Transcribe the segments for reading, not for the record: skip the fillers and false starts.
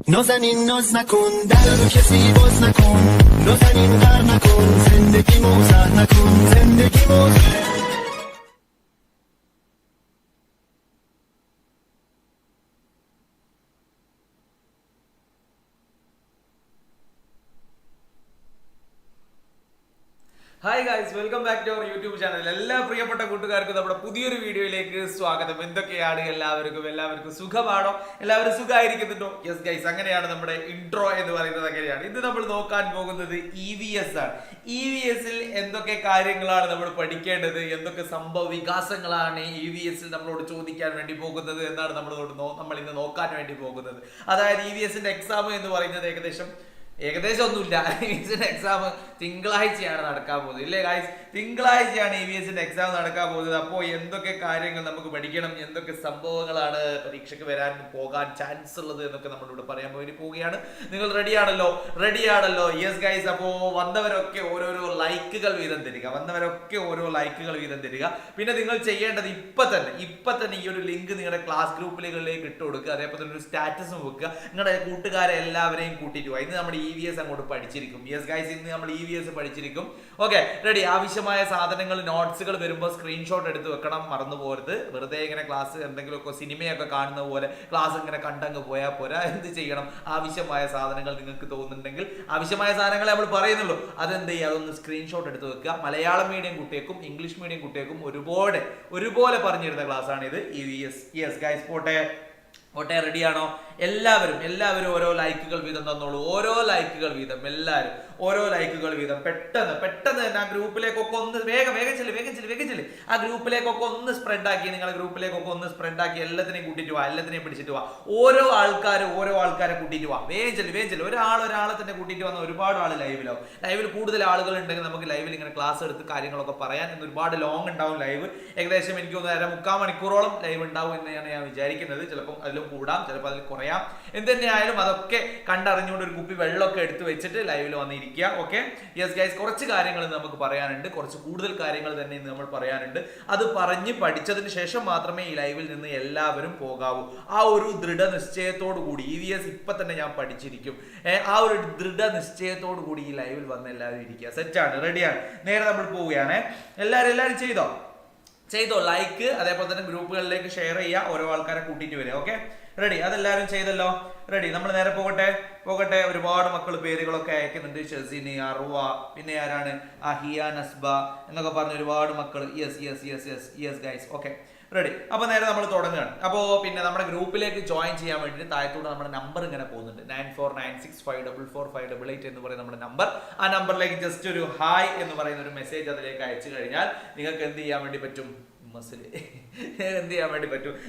نازنین ناز نکن در رو کسی باز نکن نازنین غر نکن زندگی موزه نکن زندگی موزه hi guys, welcome back to our YouTube channel. എല്ലാ പ്രിയപ്പെട്ട കൂട്ടുകാർക്കും നമ്മുടെ പുതിയൊരു വീഡിയോയിലേക്ക് സ്വാഗതം. എന്തൊക്കെയാണ് എല്ലാവർക്കും സുഖമാണോ? എല്ലാവരും സുഖമായിരിക്കുന്നുണ്ടോ? യെസ് ഗൈസ്, അങ്ങനെയാണ് നമ്മുടെ ഇൻട്രോ എന്ന് പറയുന്നത്. അങ്ങനെയാണ് ഇന്ന് നമ്മൾ നോക്കാൻ പോകുന്നത് EVS ആണ്. EVSൽ എന്തൊക്കെ കാര്യങ്ങളാണ് നമ്മൾ പഠിക്കേണ്ടത്, എന്തൊക്കെ സംഭവ വികാസങ്ങളാണ് EVSൽ നമ്മളോട് ചോദിക്കാൻ വേണ്ടി പോകുന്നത് എന്നാണ് നമ്മൾ ഇന്ന് നോക്കാൻ വേണ്ടി പോകുന്നത്. അതായത് EVSന്റെ എക്സാം എന്ന് പറയുന്നത് ഏകദേശം ഒന്നുമില്ല. EVSന്റെ എക്സാം തിങ്കളാഴ്ചയാണ് നടക്കാൻ പോകുന്നത്, ഇല്ലേ ഗായ്സ്? തിങ്കളാഴ്ചയാണ് EVSന്റെ എക്സാം നടക്കാൻ പോകുന്നത്. അപ്പോൾ എന്തൊക്കെ കാര്യങ്ങൾ നമുക്ക് പഠിക്കണം, എന്തൊക്കെ സംഭവങ്ങളാണ് പരീക്ഷയ്ക്ക് പോകാൻ ചാൻസ് ഉള്ളത് എന്നൊക്കെ നമ്മളിവിടെ പറയാൻ വേണ്ടി പോവുകയാണ്. നിങ്ങൾ റെഡിയാണല്ലോ? Yes guys. അപ്പോൾ വന്നവരൊക്കെ ഓരോരോ ലൈക്കുകൾ വീതം തരിക. പിന്നെ നിങ്ങൾ ചെയ്യേണ്ടത് ഇപ്പൊ തന്നെ ഈ ഒരു ലിങ്ക് നിങ്ങളുടെ ക്ലാസ് ഗ്രൂപ്പുകളിലേക്ക് ഇട്ട് കൊടുക്കുക. അതേപോലെ തന്നെ ഒരു സ്റ്റാറ്റസും വെക്കുക. നിങ്ങളുടെ കൂട്ടുകാരെ എല്ലാവരെയും കൂട്ടിയിട്ട് പോയി. ഇന്ന് നമ്മുടെ EVS അങ്ങോട്ട് പഠിച്ചിരിക്കും. യെസ് ഗൈസ്, ഇന്ന് നമ്മൾ EVS പഠിച്ചിരിക്കും. Okay, ready. ആവശ്യമായ സാധനങ്ങൾ, നോട്ട്സുകൾ വരുമ്പോൾ സ്ക്രീൻഷോട്ട് എടുത്ത് വെക്കണം, മറന്നു പോകരുത്. വെറുതെ ഇങ്ങനെ ക്ലാസ് എന്തെങ്കിലുമൊക്കെ സിനിമയൊക്കെ കാണുന്ന പോലെ ക്ലാസ് ഇങ്ങനെ കണ്ടങ്ങ് പോയാൽ പോരാ. എന്ത് ചെയ്യണം? ആവശ്യമായ സാധനങ്ങൾ നിങ്ങൾക്ക് തോന്നുന്നുണ്ടെങ്കിൽ, ആവശ്യമായ സാധനങ്ങൾ നമ്മൾ പറയുന്നുള്ളൂ, അതെന്ത് ചെയ്യുക? അതൊന്ന് സ്ക്രീൻഷോട്ട് എടുത്ത് വെക്കുക. മലയാളം മീഡിയം കുട്ടികൾക്കും ഇംഗ്ലീഷ് മീഡിയം കുട്ടികൾക്കും ഒരുപോലെ പറഞ്ഞിരുന്ന ക്ലാസ് ആണ് ഇത് EVS. യെസ് ഗൈസ്, പോട്ടെ, റെഡിയാണോ? എല്ലാവരും ഓരോ ലൈക്കുകൾ വീതം തന്നോളൂ. എല്ലാവരും ഓരോ ലൈക്കുകൾ വീതം പെട്ടെന്ന് തന്നെ ആ ഗ്രൂപ്പിലേക്കൊക്കെ ഒന്ന് വേഗം ചെല്ല്. ആ ഗ്രൂപ്പിലേക്കൊക്കെ ഒന്ന് സ്പ്രെഡാക്കി, നിങ്ങളുടെ ഗ്രൂപ്പിലേക്കൊക്കെ ഒന്ന് സ്പ്രെഡാക്കി എല്ലാത്തിനെയും കൂട്ടിയിട്ട് വാ, എല്ലാത്തിനെയും പിടിച്ചിട്ട് വാ. ഓരോ ആൾക്കാരെ കൂട്ടിയിട്ട് വാ. വേഗം ചെല്ല്. ഒരാളെ തന്നെ കൂട്ടിയിട്ട് വന്ന ഒരുപാട് ആൾ ലൈവിൽ കൂടുതൽ ആളുകൾ ഉണ്ടെങ്കിൽ നമുക്ക് ലൈവിൽ ഇങ്ങനെ ക്ലാസ് എടുത്ത് കാര്യങ്ങളൊക്കെ പറയാൻ. ഇന്ന് ഒരുപാട് ലോങ് ഉണ്ടാവും ലൈവ്. ഏകദേശം എനിക്ക് 1.5 മണിക്കൂറോളം ലൈവ് ഉണ്ടാവും എന്നാണ് ഞാൻ വിചാരിക്കുന്നത്. ചിലപ്പം അതിലും കൂടാം, ചിലപ്പോൾ അതിൽ കുറയാം. എന്തുതന്നെയായാലും അതൊക്കെ കണ്ടറിഞ്ഞുകൊണ്ട് ഒരു കുപ്പി വെള്ളമൊക്കെ എടുത്ത് വെച്ചിട്ട് ലൈവിൽ വന്നിരിക്കുക. ഓക്കെ, യെസ് ഗൈസ്, കുറച്ച് കാര്യങ്ങൾ നമുക്ക് പറയാനുണ്ട്. കുറച്ച് കൂടുതൽ കാര്യങ്ങൾ തന്നെ ഇന്ന് നമ്മൾ പറയാനുണ്ട്. അത് പറഞ്ഞ് പഠിച്ചതിന് ശേഷം മാത്രമേ ഈ ലൈവിൽ നിന്ന് എല്ലാവരും പോകാവൂ. ആ ഒരു ദൃഢനിശ്ചയത്തോടു കൂടി EVS ഇപ്പൊ തന്നെ ഞാൻ പഠിച്ചിരിക്കും. ആ ഒരു ദൃഢനിശ്ചയത്തോടു കൂടി ഈ ലൈവിൽ വന്ന് എല്ലാവരും ഇരിക്കുക. സെറ്റാണ്, റെഡിയാണ്. നേരെ നമ്മൾ പോവുകയാണ്. എല്ലാവരും ചെയ്തോ ലൈക്ക്, അതേപോലെ തന്നെ ഗ്രൂപ്പുകളിലേക്ക് ഷെയർ ചെയ്യുക, ഓരോ ആൾക്കാരെ കൂട്ടിയിട്ട് വരിക. Okay, ready. അതെല്ലാവരും ചെയ്തല്ലോ? റെഡി. നമ്മൾ നേരെ പോകട്ടെ. ഒരുപാട് മക്കൾ പേരുകളൊക്കെ അയക്കുന്നുണ്ട്. ഷെസിന്, അറുവ, പിന്നെ ആരാണ്, അഹിയ, നസ്ബ എന്നൊക്കെ പറഞ്ഞ ഒരുപാട് മക്കൾ. Yes guys. Okay, ready. അപ്പൊ നേരെ നമ്മൾ തുടങ്ങുകയാണ്. അപ്പോൾ പിന്നെ നമ്മുടെ ഗ്രൂപ്പിലേക്ക് ജോയിൻ ചെയ്യാൻ വേണ്ടിയിട്ട് താഴത്തോടെ നമ്മുടെ നമ്പർ ഇങ്ങനെ പോകുന്നുണ്ട്. 9496544588 എന്ന് പറയുന്ന നമ്മുടെ നമ്പർ. ആ നമ്പറിലേക്ക് ജസ്റ്റ് ഒരു ഹായ് എന്ന് പറയുന്ന ഒരു മെസ്സേജ് അതിലേക്ക് അയച്ചു കഴിഞ്ഞാൽ നിങ്ങൾക്ക് എന്ത് ചെയ്യാൻ വേണ്ടി പറ്റും?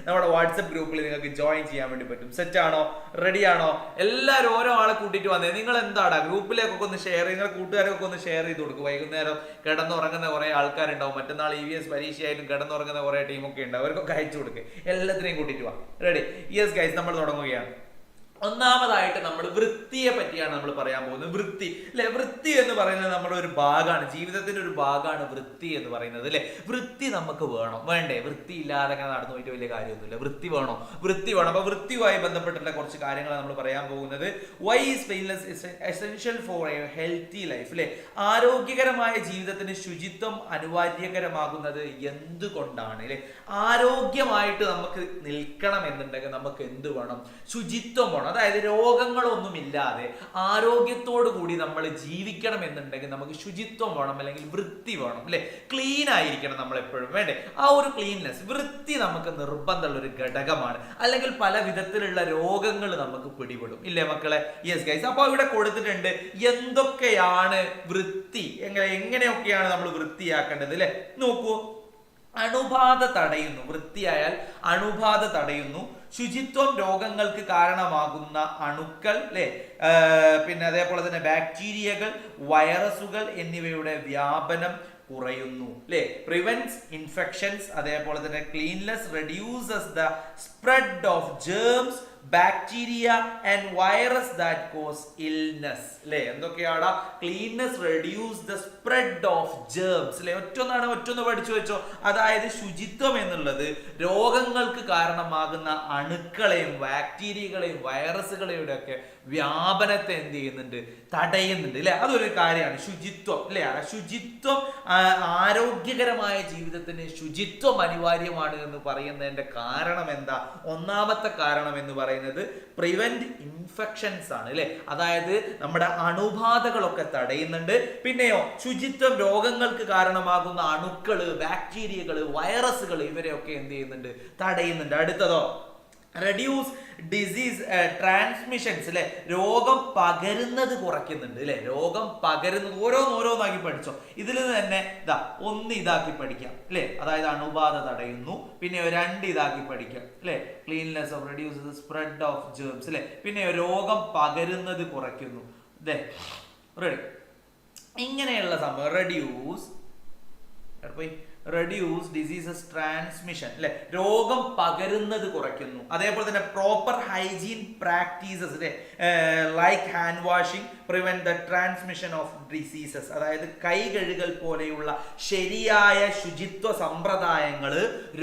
നമ്മുടെ വാട്സപ്പ് ഗ്രൂപ്പിൽ നിങ്ങൾക്ക് ജോയിൻ ചെയ്യാൻ വേണ്ടി പറ്റും. സെറ്റാണോ? റെഡിയാണോ? എല്ലാവരും ഓരോ ആളെ കൂട്ടിയിട്ട് വന്നേ. നിങ്ങൾ എന്താടാ ഗ്രൂപ്പിലേക്കൊക്കെ ഒന്ന് ഷെയർ, നിങ്ങളുടെ കൂട്ടുകാരൊക്കെ ഒന്ന് ഷെയർ ചെയ്ത് കൊടുക്കും. വൈകുന്നേരം കിടന്നുറങ്ങുന്ന കുറെ ആൾക്കാരുണ്ടാവും. മറ്റന്നാൾ EVS പരീക്ഷയായിട്ടും കിടന്നുറങ്ങുന്ന കുറെ ടീമൊക്കെ ഉണ്ടാവും. അവർക്കൊക്കെ അയച്ചു കൊടുക്കുക. എല്ലാത്തിനെയും കൂട്ടിയിട്ട് വാ. റെഡി? യെസ് ഗൈസ്, നമ്മൾ തുടങ്ങുകയാണ്. ഒന്നാമതായിട്ട് നമ്മൾ വൃത്തിയെ പറ്റിയാണ് നമ്മൾ പറയാൻ പോകുന്നത്. വൃത്തി എന്ന് പറയുന്നത് നമ്മുടെ ഒരു ഭാഗമാണ്, ജീവിതത്തിന്റെ ഒരു ഭാഗമാണ് വൃത്തി എന്ന് പറയുന്നത്, അല്ലെ? വൃത്തി നമുക്ക് വേണ്ടേ? വൃത്തി ഇല്ലാതെ അങ്ങനെ നടന്നു പോയിട്ട് വലിയ കാര്യമൊന്നുമില്ല. വൃത്തി വേണം. അപ്പൊ വൃത്തിയുമായി ബന്ധപ്പെട്ടുള്ള കുറച്ച് കാര്യങ്ങളാണ് നമ്മൾ പറയാൻ പോകുന്നത്. Why is cleanness essential for a healthy life, അല്ലെ? ആരോഗ്യകരമായ ജീവിതത്തിന് ശുചിത്വം അനിവാര്യകരമാകുന്നത് എന്തുകൊണ്ടാണ്, അല്ലെ? ആരോഗ്യമായിട്ട് നമുക്ക് നിൽക്കണം എന്നുണ്ടെങ്കിൽ നമുക്ക് എന്ത് വേണം? ശുചിത്വം വേണം. അതായത് രോഗങ്ങളൊന്നുമില്ലാതെ ആരോഗ്യത്തോടു കൂടി നമ്മൾ ജീവിക്കണം എന്നുണ്ടെങ്കിൽ നമുക്ക് ശുചിത്വം വേണം, അല്ലെങ്കിൽ വൃത്തി വേണം, അല്ലെ? ക്ലീൻ ആയിരിക്കണം നമ്മൾ എപ്പോഴും, വേണ്ടേ? ആ ഒരു ക്ലീൻനെസ്, വൃത്തി നമുക്ക് നിർബന്ധമുള്ള ഒരു ഘടകമാണ്. അല്ലെങ്കിൽ പല വിധത്തിലുള്ള രോഗങ്ങൾ നമുക്ക് പിടിപെടും, ഇല്ലേ മക്കളെ? Yes guys. അപ്പൊ ഇവിടെ കൊടുത്തിട്ടുണ്ട് എന്തൊക്കെയാണ് വൃത്തി, എങ്ങനെയൊക്കെയാണ് നമ്മൾ വൃത്തിയാക്കേണ്ടത്, അല്ലെ? നോക്കൂ. അണുബാധ തടയുന്നു. വൃത്തിയായാൽ അണുബാധ തടയുന്നു. ശുചിത്വം രോഗങ്ങൾക്ക് കാരണമാകുന്ന അണുക്കൾ, അല്ലെ? പിന്നെ അതേപോലെ തന്നെ ബാക്ടീരിയകൾ, വൈറസുകൾ എന്നിവയുടെ വ്യാപനം കുറയുന്നു, അല്ലെ? Prevents infections. അതേപോലെ തന്നെ cleanness reduces the spread of germs, bacteria and virus that cause illness. അല്ലെ എന്തൊക്കെയാണ്? Cleanness reduce the spread of germs. അല്ലെ ഒറ്റൊന്ന് പഠിച്ചു വെച്ചോ. അതായത് ശുചിത്വം എന്നുള്ളത് രോഗങ്ങൾക്ക് കാരണമാകുന്ന അണുക്കളെയും ബാക്ടീരിയകളെയും വൈറസുകളെയും ഒക്കെ വ്യാപനത്തെ എന്ത് ചെയ്യുന്നുണ്ട്? തടയുന്നുണ്ട്. അല്ലെ അതൊരു കാര്യമാണ് ശുചിത്വം. അല്ലെ ശുചിത്വം, ആരോഗ്യകരമായ ജീവിതത്തിന് ശുചിത്വം അനിവാര്യമാണ് എന്ന് പറയുന്നതിന്റെ കാരണം എന്താ? ഒന്നാമത്തെ കാരണം എന്ന് പറയുന്നത് പ്രിവെന്റ് ഇൻഫെക്ഷൻസ് ആണ്. അല്ലെ അതായത് നമ്മുടെ അണുബാധകളൊക്കെ തടയുന്നുണ്ട്. പിന്നെയോ ശുചിത്വം രോഗങ്ങൾക്ക് കാരണമാകുന്ന അണുക്കള്, ബാക്ടീരിയകള്, വൈറസുകൾ ഇവരെയൊക്കെ എന്ത് ചെയ്യുന്നുണ്ട്? തടയുന്നുണ്ട്. അടുത്തതോ റെഡ്യൂസ് ഡിസീസ് ട്രാൻസ്മിഷൻസ്. അല്ലെ രോഗം പകരുന്നത് കുറയ്ക്കുന്നുണ്ട്. അല്ലെ രോഗം പകരുന്നത് ഓരോന്നാക്കി പഠിച്ചോ. ഇതിൽ തന്നെ ഇതാക്കി പഠിക്കാം. അല്ലെ അതായത് അണുബാധ തടയുന്നു. പിന്നെ 2 ഇതാക്കി പഠിക്കാം. അല്ലെ cleanness of reduce spread of germs. അല്ലെ പിന്നെ രോഗം പകരുന്നത് കുറയ്ക്കുന്നു. റെഡി ഇങ്ങനെയുള്ള സംഭവം റെഡ്യൂസ് ഡിസീസസ് ട്രാൻസ്മിഷൻ. അല്ലെ രോഗം പകരുന്നത് കുറയ്ക്കുന്നു. അതേപോലെ തന്നെ പ്രോപ്പർ ഹൈജീൻ പ്രാക്ടീസസ്, അല്ലെ like hand washing prevent the transmission of diseases. അതായത് കൈ കഴുകൽ പോലെയുള്ള ശരിയായ ശുചിത്വ സമ്പ്രദായങ്ങൾ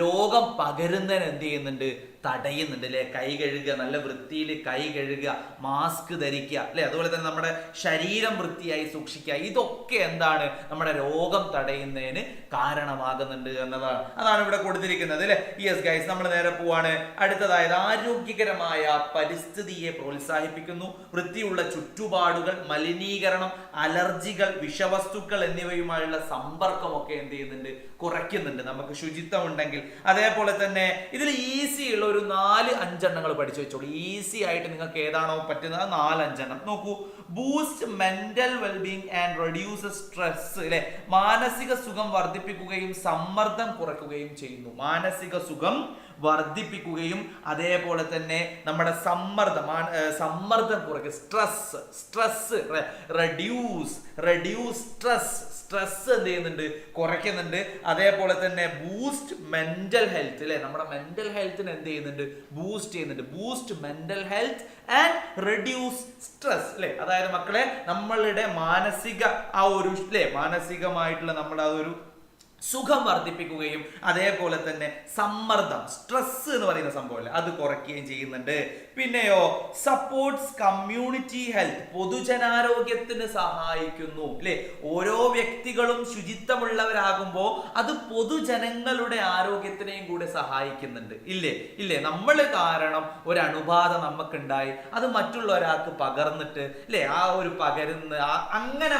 രോഗം പകരുന്നതിന് എന്ത് ചെയ്യുന്നുണ്ട്? തടയുന്നുണ്ട്. അല്ലെ കൈ കഴുകുക, നല്ല വൃത്തിയിൽ കൈ കഴുകുക, മാസ്ക് ധരിക്കുക. അല്ലെ അതുപോലെ തന്നെ നമ്മുടെ ശരീരം വൃത്തിയായി സൂക്ഷിക്കുക. ഇതൊക്കെ എന്താണ്? നമ്മുടെ രോഗം തടയുന്നതിന് കാരണമാകുന്നുണ്ട് എന്നതാണ്. അതാണ് ഇവിടെ കൊടുത്തിരിക്കുന്നത്. അല്ലെ യെസ് ഗൈസ്, നമ്മൾ നേരെ പോവാണ്. അടുത്തതായത് ആരോഗ്യകരമായ പരിസ്ഥിതിയെ പ്രോത്സാഹിപ്പിക്കുന്നു. വൃത്തിയുള്ള ചുറ്റുപാടുകൾ, മലിനീകരണം, അലർജികൾ, വിഷവസ്തുക്കൾ എന്നിവയുമായുള്ള സമ്പർക്കമൊക്കെ എന്ത് ചെയ്യുന്നുണ്ട്? കുറയ്ക്കുന്നുണ്ട് നമുക്ക് ശുചിത്വം ഉണ്ടെങ്കിൽ. അതേപോലെ തന്നെ ഇതിൽ ഈസി ഉള്ള ഒരു 4-5 എണ്ണങ്ങൾ പഠിച്ചു വെച്ചോളൂ. ഈസി ആയിട്ട് നിങ്ങൾക്ക് ഏതാണോ പറ്റുന്നത് 4-5 എണ്ണം നോക്കൂ. Boost mental wellbeing and reduce stress. അല്ലെ മാനസിക സുഖം വർദ്ധിപ്പിക്കുകയും സമ്മർദ്ദം കുറയ്ക്കുകയും ചെയ്യുന്നു. മാനസിക സുഖം വർദ്ധിപ്പിക്കുകയും അതേപോലെ തന്നെ നമ്മുടെ സമ്മർദ്ദം കുറയ്ക്കുക. സ്ട്രെസ് റെഡ്യൂസ് സ്ട്രെസ് എന്ത് ചെയ്യുന്നുണ്ട്? കുറയ്ക്കുന്നുണ്ട്. അതേപോലെ തന്നെ ബൂസ്റ്റ് മെന്റൽ ഹെൽത്ത്. അല്ലെ നമ്മുടെ മെന്റൽ ഹെൽത്തിനെ എന്ത് ചെയ്യുന്നുണ്ട്? ബൂസ്റ്റ് ചെയ്യുന്നുണ്ട്. Boost mental health and reduce stress. അല്ലെ അതായത് മക്കളെ നമ്മളുടെ മാനസികമായിട്ടുള്ള നമ്മുടെ ആ ഒരു സുഖം വർദ്ധിപ്പിക്കുകയും അതേപോലെ തന്നെ സമ്മർദ്ദം, സ്ട്രെസ് എന്ന് പറയുന്ന സംഭവമല്ലേ, അത് കുറയ്ക്കുകയും ചെയ്യുന്നുണ്ട്. പിന്നെയോ സപ്പോർട്ട്സ് കമ്മ്യൂണിറ്റി ഹെൽത്ത്, പൊതുജനാരോഗ്യത്തിന് സഹായിക്കുന്നു. അല്ലെ ഓരോ വ്യക്തികളും ശുചിത്വമുള്ളവരാകുമ്പോൾ അത് പൊതുജനങ്ങളുടെ ആരോഗ്യത്തിനെയും കൂടെ സഹായിക്കുന്നുണ്ട്. ഇല്ലേ നമ്മൾ കാരണം ഒരു അണുബാധ നമുക്കുണ്ടായി, അത് മറ്റുള്ള ഒരാൾക്ക് പകർന്നിട്ട് അല്ലെ ആ ഒരു അങ്ങനെ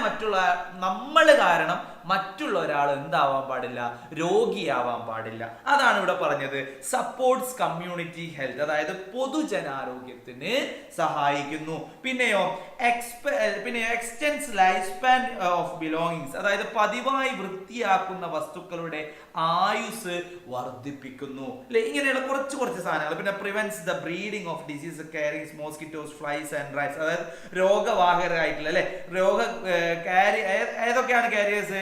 നമ്മൾ കാരണം മറ്റുള്ള ഒരാൾ എന്താവാൻ പാടില്ല? രോഗിയാവാൻ പാടില്ല. അതാണ് ഇവിടെ പറഞ്ഞത്. സപ്പോർട്ട്സ് കമ്മ്യൂണിറ്റി ഹെൽത്ത്, അതായത് പൊതുജനാരോഗ്യത്തിന് സഹായിക്കുന്നു. പിന്നെയോ extends life span of belongings, അതായത് പതിവായി വൃത്തിയാക്കുന്ന വസ്തുക്കളുടെ ആയുസ് വർദ്ധിപ്പിക്കുന്നു. അല്ലെ ഇങ്ങനെയുള്ള കുറച്ച് സാധനങ്ങൾ. പിന്നെ prevents the breeding of disease caring mosquitoes, flies and rights, അതായത് രോഗവാഹകരായിട്ടുള്ള അല്ലെ ഏതൊക്കെയാണ് കാരിയേഴ്സ്?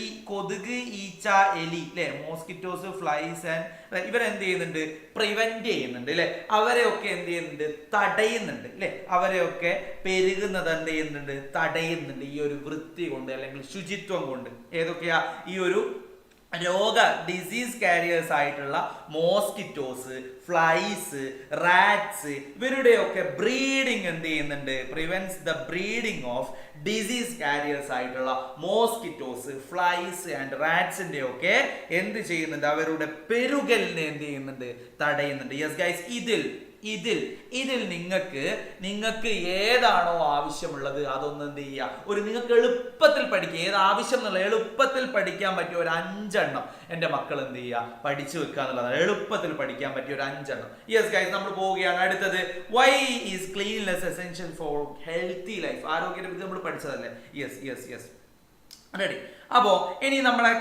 ഈ കൊതുക്, ഈച്ച, എലി, അല്ലെ മോസ്കിറ്റോസ്, ഫ്ലൈസ് ആൻഡ് ഇവരെന്ത് ചെയ്യുന്നുണ്ട്? പ്രിവെന്റ് ചെയ്യുന്നുണ്ട്. അല്ലെ അവരെയൊക്കെ എന്ത് ചെയ്യുന്നുണ്ട്? തടയുന്നുണ്ട്. അല്ലെ അവരെയൊക്കെ പെരുകുന്നത് എന്ത് ചെയ്യുന്നുണ്ട്? തടയുന്നുണ്ട് ഈ ഒരു വൃത്തി കൊണ്ട് അല്ലെങ്കിൽ ശുചിത്വം കൊണ്ട്. ഏതൊക്കെയാ? ഈ ഒരു ഡിസീസ് കാരിയേഴ്സ് ആയിട്ടുള്ള മോസ്കിറ്റോസ്, ഫ്ലൈസ്, റാറ്റ്സ് ഇവരുടെയൊക്കെ ബ്രീഡിങ് എന്ത് ചെയ്യുന്നുണ്ട്? Prevents the breeding of disease carriers ആയിട്ടുള്ള മോസ്കിറ്റോസ്, ഫ്ലൈസ് ആൻഡ് റാറ്റ്സിന്റെ ഒക്കെ എന്ത് ചെയ്യുന്നുണ്ട്? അവരുടെ പെരുകലിനെ എന്ത് ചെയ്യുന്നുണ്ട്? തടയുന്നുണ്ട്. യെസ് ഗൈസ്, ഇതിൽ നിങ്ങൾക്ക് ഏതാണോ ആവശ്യമുള്ളത് അതൊന്ന് എന്ത് ചെയ്യുക? നിങ്ങൾക്ക് എളുപ്പത്തിൽ പഠിക്കുക. ഏത് ആവശ്യം എന്നുള്ള എളുപ്പത്തിൽ പഠിക്കാൻ പറ്റിയ ഒരു 5 എണ്ണം എൻ്റെ മക്കൾ എന്ത് ചെയ്യുക? പഠിച്ചു വെക്കുക എന്നുള്ളതാണ്. എളുപ്പത്തിൽ പഠിക്കാൻ പറ്റിയ ഒരു 5 എണ്ണം. യെസ് ഗൈസ്, നമ്മൾ പോവുകയാണ്. അടുത്തത് why is cleanness essential for healthy life. ആരോഗ്യത്തെ പറ്റി നമ്മൾ പഠിച്ചതല്ലേ? Yes ready. അപ്പോ ഇനി നമ്മളെ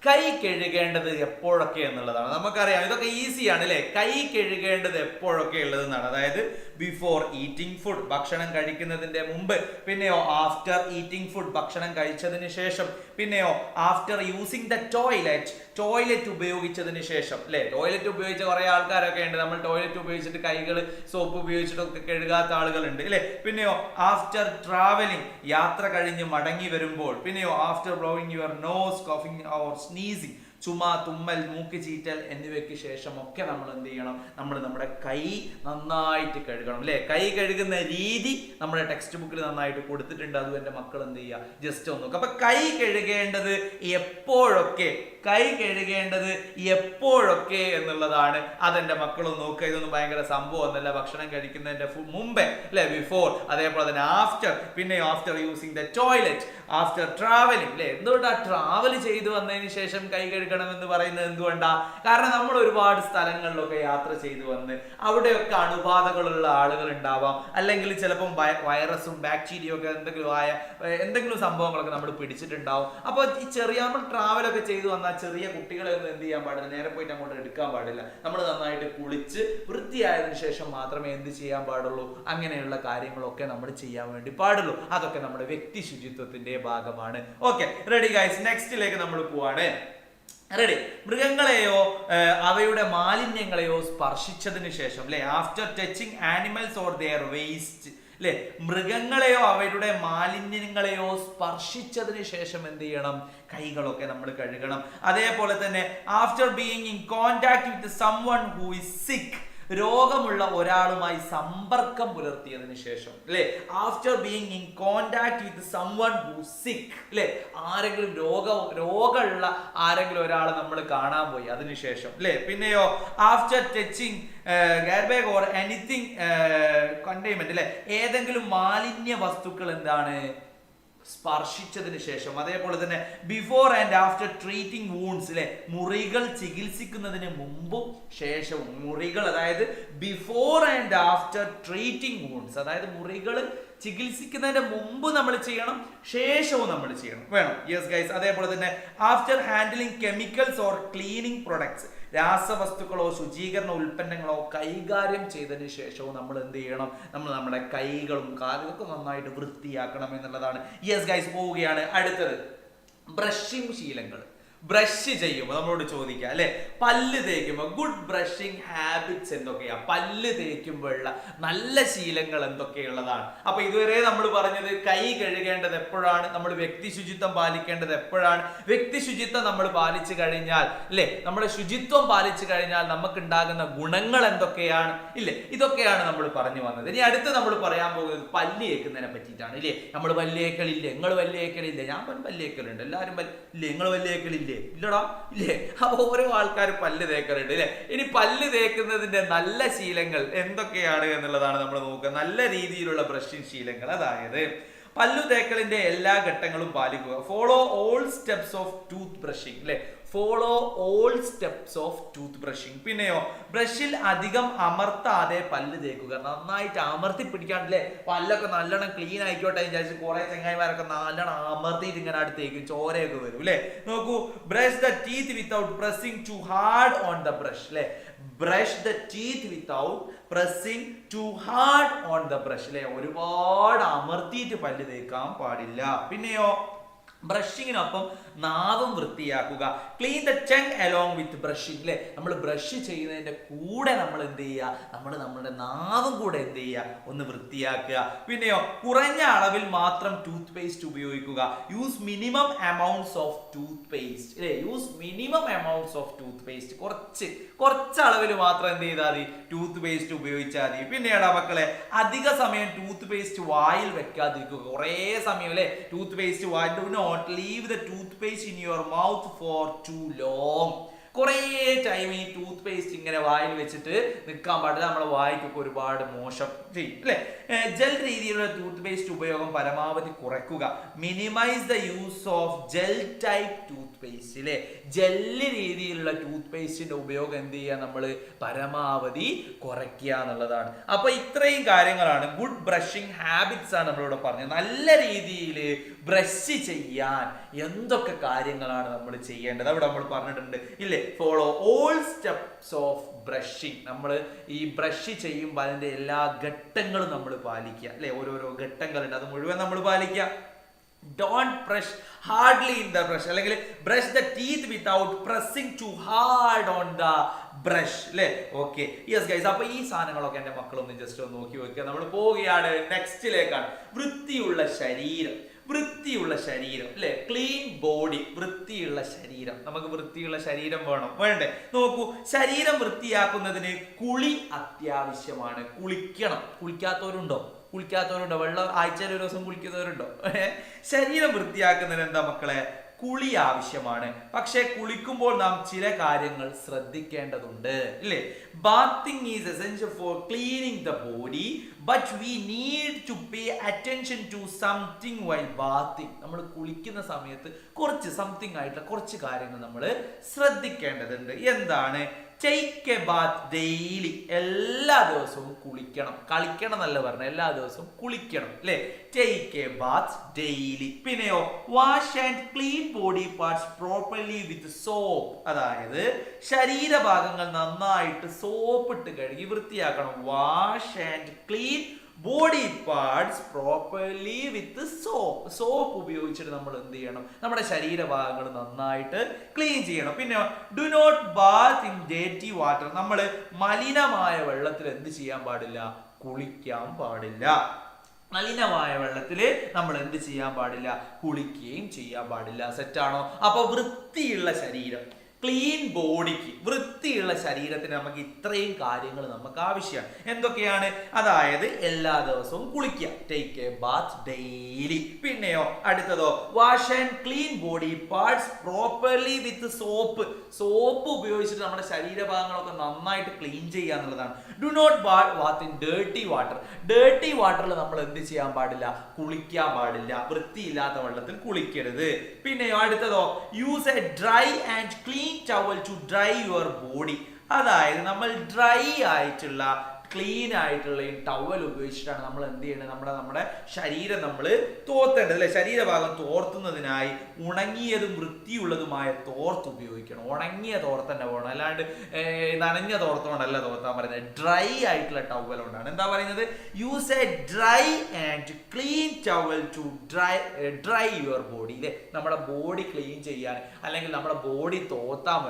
കൈ കഴുകേണ്ടത് എപ്പോഴൊക്കെ എന്നുള്ളതാണ്. നമുക്കറിയാം ഇതൊക്കെ ഈസിയാണ് അല്ലെ. കൈ കഴുകേണ്ടത് എപ്പോഴൊക്കെ ഉള്ളതെന്നാണ്. അതായത് ബിഫോർ ഈറ്റിംഗ് ഫുഡ്, ഭക്ഷണം കഴിക്കുന്നതിന്റെ മുമ്പ്, പിന്നെയോ ആഫ്റ്റർ ഈറ്റിംഗ് ഫുഡ്, ഭക്ഷണം കഴിച്ചതിന് ശേഷം, പിന്നെയോ ആഫ്റ്റർ യൂസിങ് ദ ടോയ്ലറ്റ് ഉപയോഗിച്ചതിന് ശേഷം അല്ലെ. ടോയ്ലറ്റ് ഉപയോഗിച്ച കുറെ ആൾക്കാരൊക്കെ ഉണ്ട്. നമ്മൾ ടോയ്ലറ്റ് ഉപയോഗിച്ചിട്ട് കൈകൾ സോപ്പ് ഉപയോഗിച്ചിട്ടൊക്കെ കഴുകാത്ത ആളുകളുണ്ട് അല്ലെ. പിന്നെയോ ആഫ്റ്റർ ട്രാവലിംഗ്, യാത്ര കഴിഞ്ഞ് മടങ്ങി വരുമ്പോൾ, പിന്നെയോ after blowing your nose, coughing or sneezing, ചുമ, തുമ്മൽ, മൂക്ക് ചീറ്റൽ എന്നിവയ്ക്ക് ശേഷം ഒക്കെ നമ്മൾ എന്ത് ചെയ്യണം? നമ്മൾ നമ്മുടെ കൈ നന്നായിട്ട് കഴുകണം അല്ലെ. കൈ കഴുകുന്ന രീതി നമ്മുടെ ടെക്സ്റ്റ് ബുക്കിൽ നന്നായിട്ട് കൊടുത്തിട്ടുണ്ട്. അതും എൻ്റെ മക്കൾ എന്ത് ചെയ്യുക, ജസ്റ്റ് ഒന്ന് നോക്കുക. അപ്പൊ കൈ കഴുകേണ്ടത് എപ്പോഴൊക്കെ, കൈ കഴുകേണ്ടത് എപ്പോഴൊക്കെ എന്നുള്ളതാണ്. അതെന്റെ മക്കളൊന്ന് നോക്കുക. ഇതൊന്നും ഭയങ്കര സംഭവം ഒന്നല്ല. ഭക്ഷണം കഴിക്കുന്നതിന്റെ മുമ്പേ അല്ലെ, ബിഫോർ, അതേപോലെ തന്നെ ആഫ്റ്റർ, പിന്നെ after using the toilet, after travelling അല്ലെ. എന്തുകൊണ്ടാ ട്രാവൽ ചെയ്തു വന്നതിന് ശേഷം കൈ കഴുകണം എന്ന് പറയുന്നത്? എന്തുകൊണ്ടാ? കാരണം നമ്മൾ ഒരുപാട് സ്ഥലങ്ങളിലൊക്കെ യാത്ര ചെയ്തു വന്ന് അവിടെയൊക്കെ അണുബാധകളുള്ള ആളുകൾ ഉണ്ടാവാം, അല്ലെങ്കിൽ ചിലപ്പം വൈറസും ബാക്ടീരിയ ഒക്കെ എന്തെങ്കിലും സംഭവങ്ങളൊക്കെ നമ്മൾ പിടിച്ചിട്ടുണ്ടാവും. അപ്പൊ ഈ ചെറിയ നമ്മൾ ട്രാവലൊക്കെ ചെയ്തു വന്നാൽ ചെറിയ കുട്ടികളെ ഒന്നും എന്ത് ചെയ്യാൻ പാടില്ല, നേരെ പോയിട്ട് അങ്ങോട്ട് എടുക്കാൻ പാടില്ല. നമ്മൾ നന്നായിട്ട് കുളിച്ച് വൃത്തിയായതിനു ശേഷം മാത്രമേ എന്ത് ചെയ്യാൻ പാടുള്ളൂ, അങ്ങനെയുള്ള കാര്യങ്ങളൊക്കെ നമ്മൾ ചെയ്യാൻ വേണ്ടി പാടുള്ളൂ. അതൊക്കെ നമ്മുടെ വ്യക്തി ശുചിത്വത്തിന്റെ ഭാഗമാണ്. ഓക്കെ, റെഡി ഗൈസ്, നെക്സ്റ്റിലേക്ക് നമ്മൾ പോവാണ്. റെഡി. മൃഗങ്ങളെയോ അവയുടെ മാലിന്യങ്ങളെയോ സ്പർശിച്ചതിന് ശേഷം അല്ലെ, after touching animals or there waste അല്ലെ, മൃഗങ്ങളെയോ അവരുടെ മാലിന്യങ്ങളെയോ സ്പർശിച്ചതിന് ശേഷം എന്ത് ചെയ്യണം? കൈകളൊക്കെ നമ്മൾ കഴുകണം. അതേപോലെ തന്നെ after being in contact with someone who is സിക്ക്, രോഗമുള്ള ഒരാളുമായി സമ്പർക്കം പുലർത്തിയതിന് ശേഷം അല്ലെ, after being in contact with someone who സിക്ക് അല്ലെ, ആരെങ്കിലും രോഗമുള്ള ആരെങ്കിലും ഒരാളെ നമ്മൾ കാണാൻ പോയി അതിനുശേഷം അല്ലെ. പിന്നെയോ after touching garbage or anything containment അല്ലെ, ഏതെങ്കിലും മാലിന്യ വസ്തുക്കൾ എന്താണ് സ്പർശിച്ചതിന് ശേഷം. അതേപോലെ തന്നെ before and after treating wounds അല്ലെ, മുറികൾ ചികിത്സിക്കുന്നതിന് മുമ്പും ശേഷവും. മുറികൾ അതായത് before and after treating wounds, അതായത് മുറികൾ ചികിത്സിക്കുന്നതിന്റെ മുമ്പ് നമ്മൾ ചെയ്യണം, ശേഷവും നമ്മൾ ചെയ്യണം വേണം. Yes guys. അതേപോലെ തന്നെ after handling chemicals or cleaning products, രാസവസ്തുക്കളോ ശുചീകരണ ഉൽപ്പന്നങ്ങളോ കൈകാര്യം ചെയ്തതിന് ശേഷവും നമ്മൾ എന്ത് ചെയ്യണം? നമ്മൾ നമ്മുടെ കൈകളും കാലുകളൊക്കെ നന്നായിട്ട് വൃത്തിയാക്കണം എന്നുള്ളതാണ്. യെസ് ഗൈസ്, പോവുകയാണ് അടുത്തത്. ബ്രഷിംഗ് ശീലങ്ങൾ. ബ്രഷ് ചെയ്യുമ്പോൾ നമ്മളോട് ചോദിക്കുക അല്ലെ, പല്ല് തേക്കുമ്പോൾ ഗുഡ് ബ്രഷിംഗ് ഹാബിറ്റ്സ് എന്തൊക്കെയാ? പല്ല് തേക്കുമ്പോഴുള്ള നല്ല ശീലങ്ങൾ എന്തൊക്കെയുള്ളതാണ്? അപ്പൊ ഇതുവരെ നമ്മൾ പറഞ്ഞത് കൈ കഴുകേണ്ടത് എപ്പോഴാണ്, നമ്മൾ വ്യക്തി ശുചിത്വം പാലിക്കേണ്ടത് എപ്പോഴാണ്, വ്യക്തി ശുചിത്വം നമ്മൾ പാലിച്ചു കഴിഞ്ഞാൽ അല്ലെ, നമ്മുടെ ശുചിത്വം പാലിച്ചു കഴിഞ്ഞാൽ നമുക്ക് ഉണ്ടാകുന്ന ഗുണങ്ങൾ എന്തൊക്കെയാണ് ഇല്ലേ, ഇതൊക്കെയാണ് നമ്മൾ പറഞ്ഞു വന്നത്. ഇനി അടുത്ത് നമ്മൾ പറയാൻ പോകുന്നത് പല്ല് തേക്കുന്നതിനെ പറ്റിയിട്ടാണ് ഇല്ലേ. നമ്മൾ പല്ല് തേക്കലില്ലേ? നിങ്ങൾ പല്ല് തേക്കലില്ലേ? ഞാൻ പല്ല് തേക്കലുണ്ട്. എല്ലാവരും ഇല്ലേ? നിങ്ങൾ പല്ല് തേക്കലില്ലേ? ഇല്ലടാ ഇല്ലേ? അപ്പൊ ഓരോ ആൾക്കാർ പല്ല് തേക്കലുണ്ട് അല്ലെ. ഇനി പല്ല് തേക്കുന്നതിന്റെ നല്ല ശീലങ്ങൾ എന്തൊക്കെയാണ് എന്നുള്ളതാണ് നമ്മൾ നോക്കുക. നല്ല രീതിയിലുള്ള ബ്രഷിംഗ് ശീലങ്ങൾ, അതായത് പല്ലു തേക്കലിന്റെ എല്ലാ ഘട്ടങ്ങളും പാലിക്കുക. Follow all steps of tooth brushing അല്ലെ, follow all steps of tooth brushing. പിന്നെയോ ബ്രഷിൽ അധികം അമർത്താതെ പല്ല് തേക്കുക. നന്നായിട്ട് അമർത്തി പിടിക്കാണ്ടല്ലേ, പല്ലൊക്കെ നല്ലോണം ക്ലീൻ ആയിക്കോട്ടെ വിചാരിച്ച് കുറെ ചെങ്ങായിമാരൊക്കെ നല്ലോണം അമർത്തിയിട്ട് ഇങ്ങനെ അടുത്തേക്ക് ചോരയൊക്കെ വരും അല്ലെ. നോക്കൂ, brush the teeth without pressing too hard on the brush അല്ലെ, brush the teeth without pressing too hard on the brush അല്ലെ, ഒരുപാട് അമർത്തിയിട്ട് പല്ല് തേക്കാൻ പാടില്ല. പിന്നെയോ ബ്രഷിങ്ങിനൊപ്പം നാവും വൃത്തിയാക്കുക. Clean the tongue along with brushing അല്ലെ, നമ്മൾ ബ്രഷ് ചെയ്യുന്നതിന്റെ കൂടെ നമ്മൾ എന്ത് ചെയ്യുക, നമ്മൾ നമ്മുടെ നാവും കൂടെ എന്ത് ചെയ്യുക, ഒന്ന് വൃത്തിയാക്കുക. പിന്നെയോ കുറഞ്ഞ അളവിൽ മാത്രം ടൂത്ത് പേസ്റ്റ് ഉപയോഗിക്കുക. Use minimum amounts of toothpaste അല്ലെ, use minimum amounts of toothpaste, കുറച്ച് അളവിൽ മാത്രം എന്ത് ചെയ്താൽ മതി, ടൂത്ത് പേസ്റ്റ് ഉപയോഗിച്ചാൽ മതി. പിന്നെയാണ് മക്കളെ, അധിക സമയം ടൂത്ത് പേസ്റ്റ് വായിൽ വെക്കാതിരിക്കുക. കുറേ സമയം അല്ലെ ടൂത്ത് പേസ്റ്റ് വായിൽ, do not leave the toothpaste in your mouth for too long. കുറേ ടൈം ഈ ടൂത്ത് പേസ്റ്റ് ഇങ്ങനെ വായിൽ വെച്ചിട്ട് നിൽക്കാൻ പാടില്ല. നമ്മുടെ വായിക്കൊക്കെ ഒരുപാട് മോശം ചെയ്യും അല്ലെ. ജെൽ രീതിയിലുള്ള ടൂത്ത് പേസ്റ്റ് ഉപയോഗം പരമാവധി കുറയ്ക്കുക. Minimise the use of gel type ടൂത്ത് പേസ്റ്റിലെ ജെല്ലി രീതിയിലുള്ള ടൂത്ത് പേസ്റ്റിന്റെ ഉപയോഗം എന്ത് ചെയ്യുക, നമ്മൾ പരമാവധി കുറയ്ക്കുക എന്നുള്ളതാണ്. അപ്പൊ ഇത്രയും കാര്യങ്ങളാണ് ഗുഡ് ബ്രഷിംഗ് ഹാബിറ്റ്സ് ആണ് നമ്മളിവിടെ പറഞ്ഞത്. നല്ല രീതിയിൽ ബ്രഷ് ചെയ്യാൻ എന്തൊക്കെ കാര്യങ്ങളാണ് നമ്മൾ ചെയ്യേണ്ടത് അവിടെ നമ്മൾ പറഞ്ഞിട്ടുണ്ട് ഇല്ലേ. Follow all steps of brushing. നമ്മൾ ഈ ബ്രഷ് ചെയ്യുമ്പോൾ അതിന്റെ എല്ലാ ഘട്ടങ്ങളും നമ്മൾ പാലിക്കുക അല്ലെ. ഓരോരോ ഘട്ടങ്ങളുണ്ട്, അത് മുഴുവൻ നമ്മൾ പാലിക്കുക. Don't brush hardly in the brush, അല്ലെങ്കിൽ brush the teeth without pressing too hard on the brush അല്ലേ. Okay, yes guys. അപ്പൊ ഈ സാധനങ്ങളൊക്കെ എന്റെ മക്കളൊന്ന് ജസ്റ്റ് ഒന്ന് നോക്കി വെക്കുക. നമ്മൾ പോവുകയാണ് നെക്സ്റ്റിലേക്കാണ്. വൃത്തിയുള്ള ശരീരം, വൃത്തിയുള്ള ശരീരം അല്ലെ. ക്ലീൻ ബോഡി, വൃത്തിയുള്ള ശരീരം. നമുക്ക് വൃത്തിയുള്ള ശരീരം വേണ്ടേ? നോക്കൂ, ശരീരം വൃത്തിയാക്കുന്നതിന് കുളി അത്യാവശ്യമാണ്. കുളിക്കണം. കുളിക്കാത്തവരുണ്ടോ? വെള്ളം ആഴ്ചയിൽ ഒരു ദിവസം കുളിക്കുന്നവരുണ്ടോ? ശരീരം വൃത്തിയാക്കുന്നതിന് എന്താ മക്കളെ? കുളി ആവശ്യമാണ്. പക്ഷെ കുളിക്കുമ്പോൾ നാം ചില കാര്യങ്ങൾ ശ്രദ്ധിക്കേണ്ടതുണ്ട് ഇല്ലേ. Bathing is essential for cleaning the body, but we need to pay attention to something while bathing. നമ്മൾ കുളിക്കുന്ന സമയത്ത് കുറച്ച് സംതിങ് ആയിട്ടുള്ള കുറച്ച് കാര്യങ്ങൾ നമ്മൾ ശ്രദ്ധിക്കേണ്ടതുണ്ട്. എന്താണ്? Take a bath daily. എല്ലാ ദിവസവും കുളിക്കണം. കളിക്കണം എന്നല്ല പറഞ്ഞത്, എല്ലാ ദിവസവും കുളിക്കണം അല്ലെ. Take a bath daily. പിന്നെയോ wash and clean body parts properly with soap. അതായത് ശരീരഭാഗങ്ങൾ നന്നായിട്ട് സോപ്പ് ഇട്ട് കഴുകി വൃത്തിയാക്കണം. Wash and clean body parts properly with soap. Soap ഉപയോഗിച്ചിട്ട് നമ്മൾ എന്ത് ചെയ്യണം? നമ്മുടെ ശരീരഭാഗങ്ങൾ നന്നായിട്ട് ക്ലീൻ ചെയ്യണം. പിന്നെ do not bath in dirty water. നമ്മൾ മലിനമായ വെള്ളത്തിൽ എന്ത് ചെയ്യാൻ പാടില്ല? കുളിക്കാൻ പാടില്ല. മലിനമായ വെള്ളത്തിൽ നമ്മൾ എന്ത് ചെയ്യാൻ പാടില്ല? കുളിക്കുകയും ചെയ്യാൻ പാടില്ല. സെറ്റാണോ? അപ്പൊ വൃത്തിയുള്ള ശരീരം, ക്ലീൻ ബോഡിക്ക്, വൃത്തിയുള്ള ശരീരത്തിന് നമുക്ക് ഇത്രയും കാര്യങ്ങൾ നമുക്ക് ആവശ്യമാണ്. എന്തൊക്കെയാണ്? അതായത് എല്ലാ ദിവസവും കുളിക്കുക. Take a bath daily. പിന്നെയോ അടുത്തതോ wash and clean body parts properly with soap. Soap ഉപയോഗിച്ചിട്ട് നമ്മുടെ ശരീരഭാഗങ്ങളൊക്കെ നന്നായിട്ട് ക്ലീൻ ചെയ്യുക എന്നുള്ളതാണ്. Do not bath in dirty water. Dirty വാട്ടറിൽ നമ്മൾ എന്ത് ചെയ്യാൻ പാടില്ല? കുളിക്കാൻ പാടില്ല. വൃത്തിയില്ലാത്ത വെള്ളത്തിൽ കുളിക്കരുത്. പിന്നെയോ അടുത്തതോ use a dry and clean towel to dry your body. അതായത് നമ്മൾ ഡ്രൈ ആയിട്ടുള്ള ക്ലീൻ ആയിട്ടുള്ള ഈ ടവൽ ഉപയോഗിച്ചിട്ടാണ് നമ്മൾ എന്ത് ചെയ്യേണ്ടത്? നമ്മുടെ ശരീരം നമ്മൾ തോർത്തേണ്ടത് അല്ലെ. ശരീരഭാഗം തോർത്തുന്നതിനായി ഉണങ്ങിയതും വൃത്തിയുള്ളതുമായ തോർത്ത് ഉപയോഗിക്കണം. ഉണങ്ങിയ തോർത്ത് തന്നെ വേണം, അല്ലാണ്ട് നനഞ്ഞ തോർത്തുകൊണ്ടല്ല തോർത്താൻ പറയുന്നത്. ഡ്രൈ ആയിട്ടുള്ള ടവൽ കൊണ്ടാണ്. എന്താ പറയുന്നത്? Use a dry and clean towel to dry your body അല്ലെ. നമ്മുടെ ബോഡി ക്ലീൻ ചെയ്യാൻ അല്ലെങ്കിൽ നമ്മുടെ ബോഡി തോർത്താൻ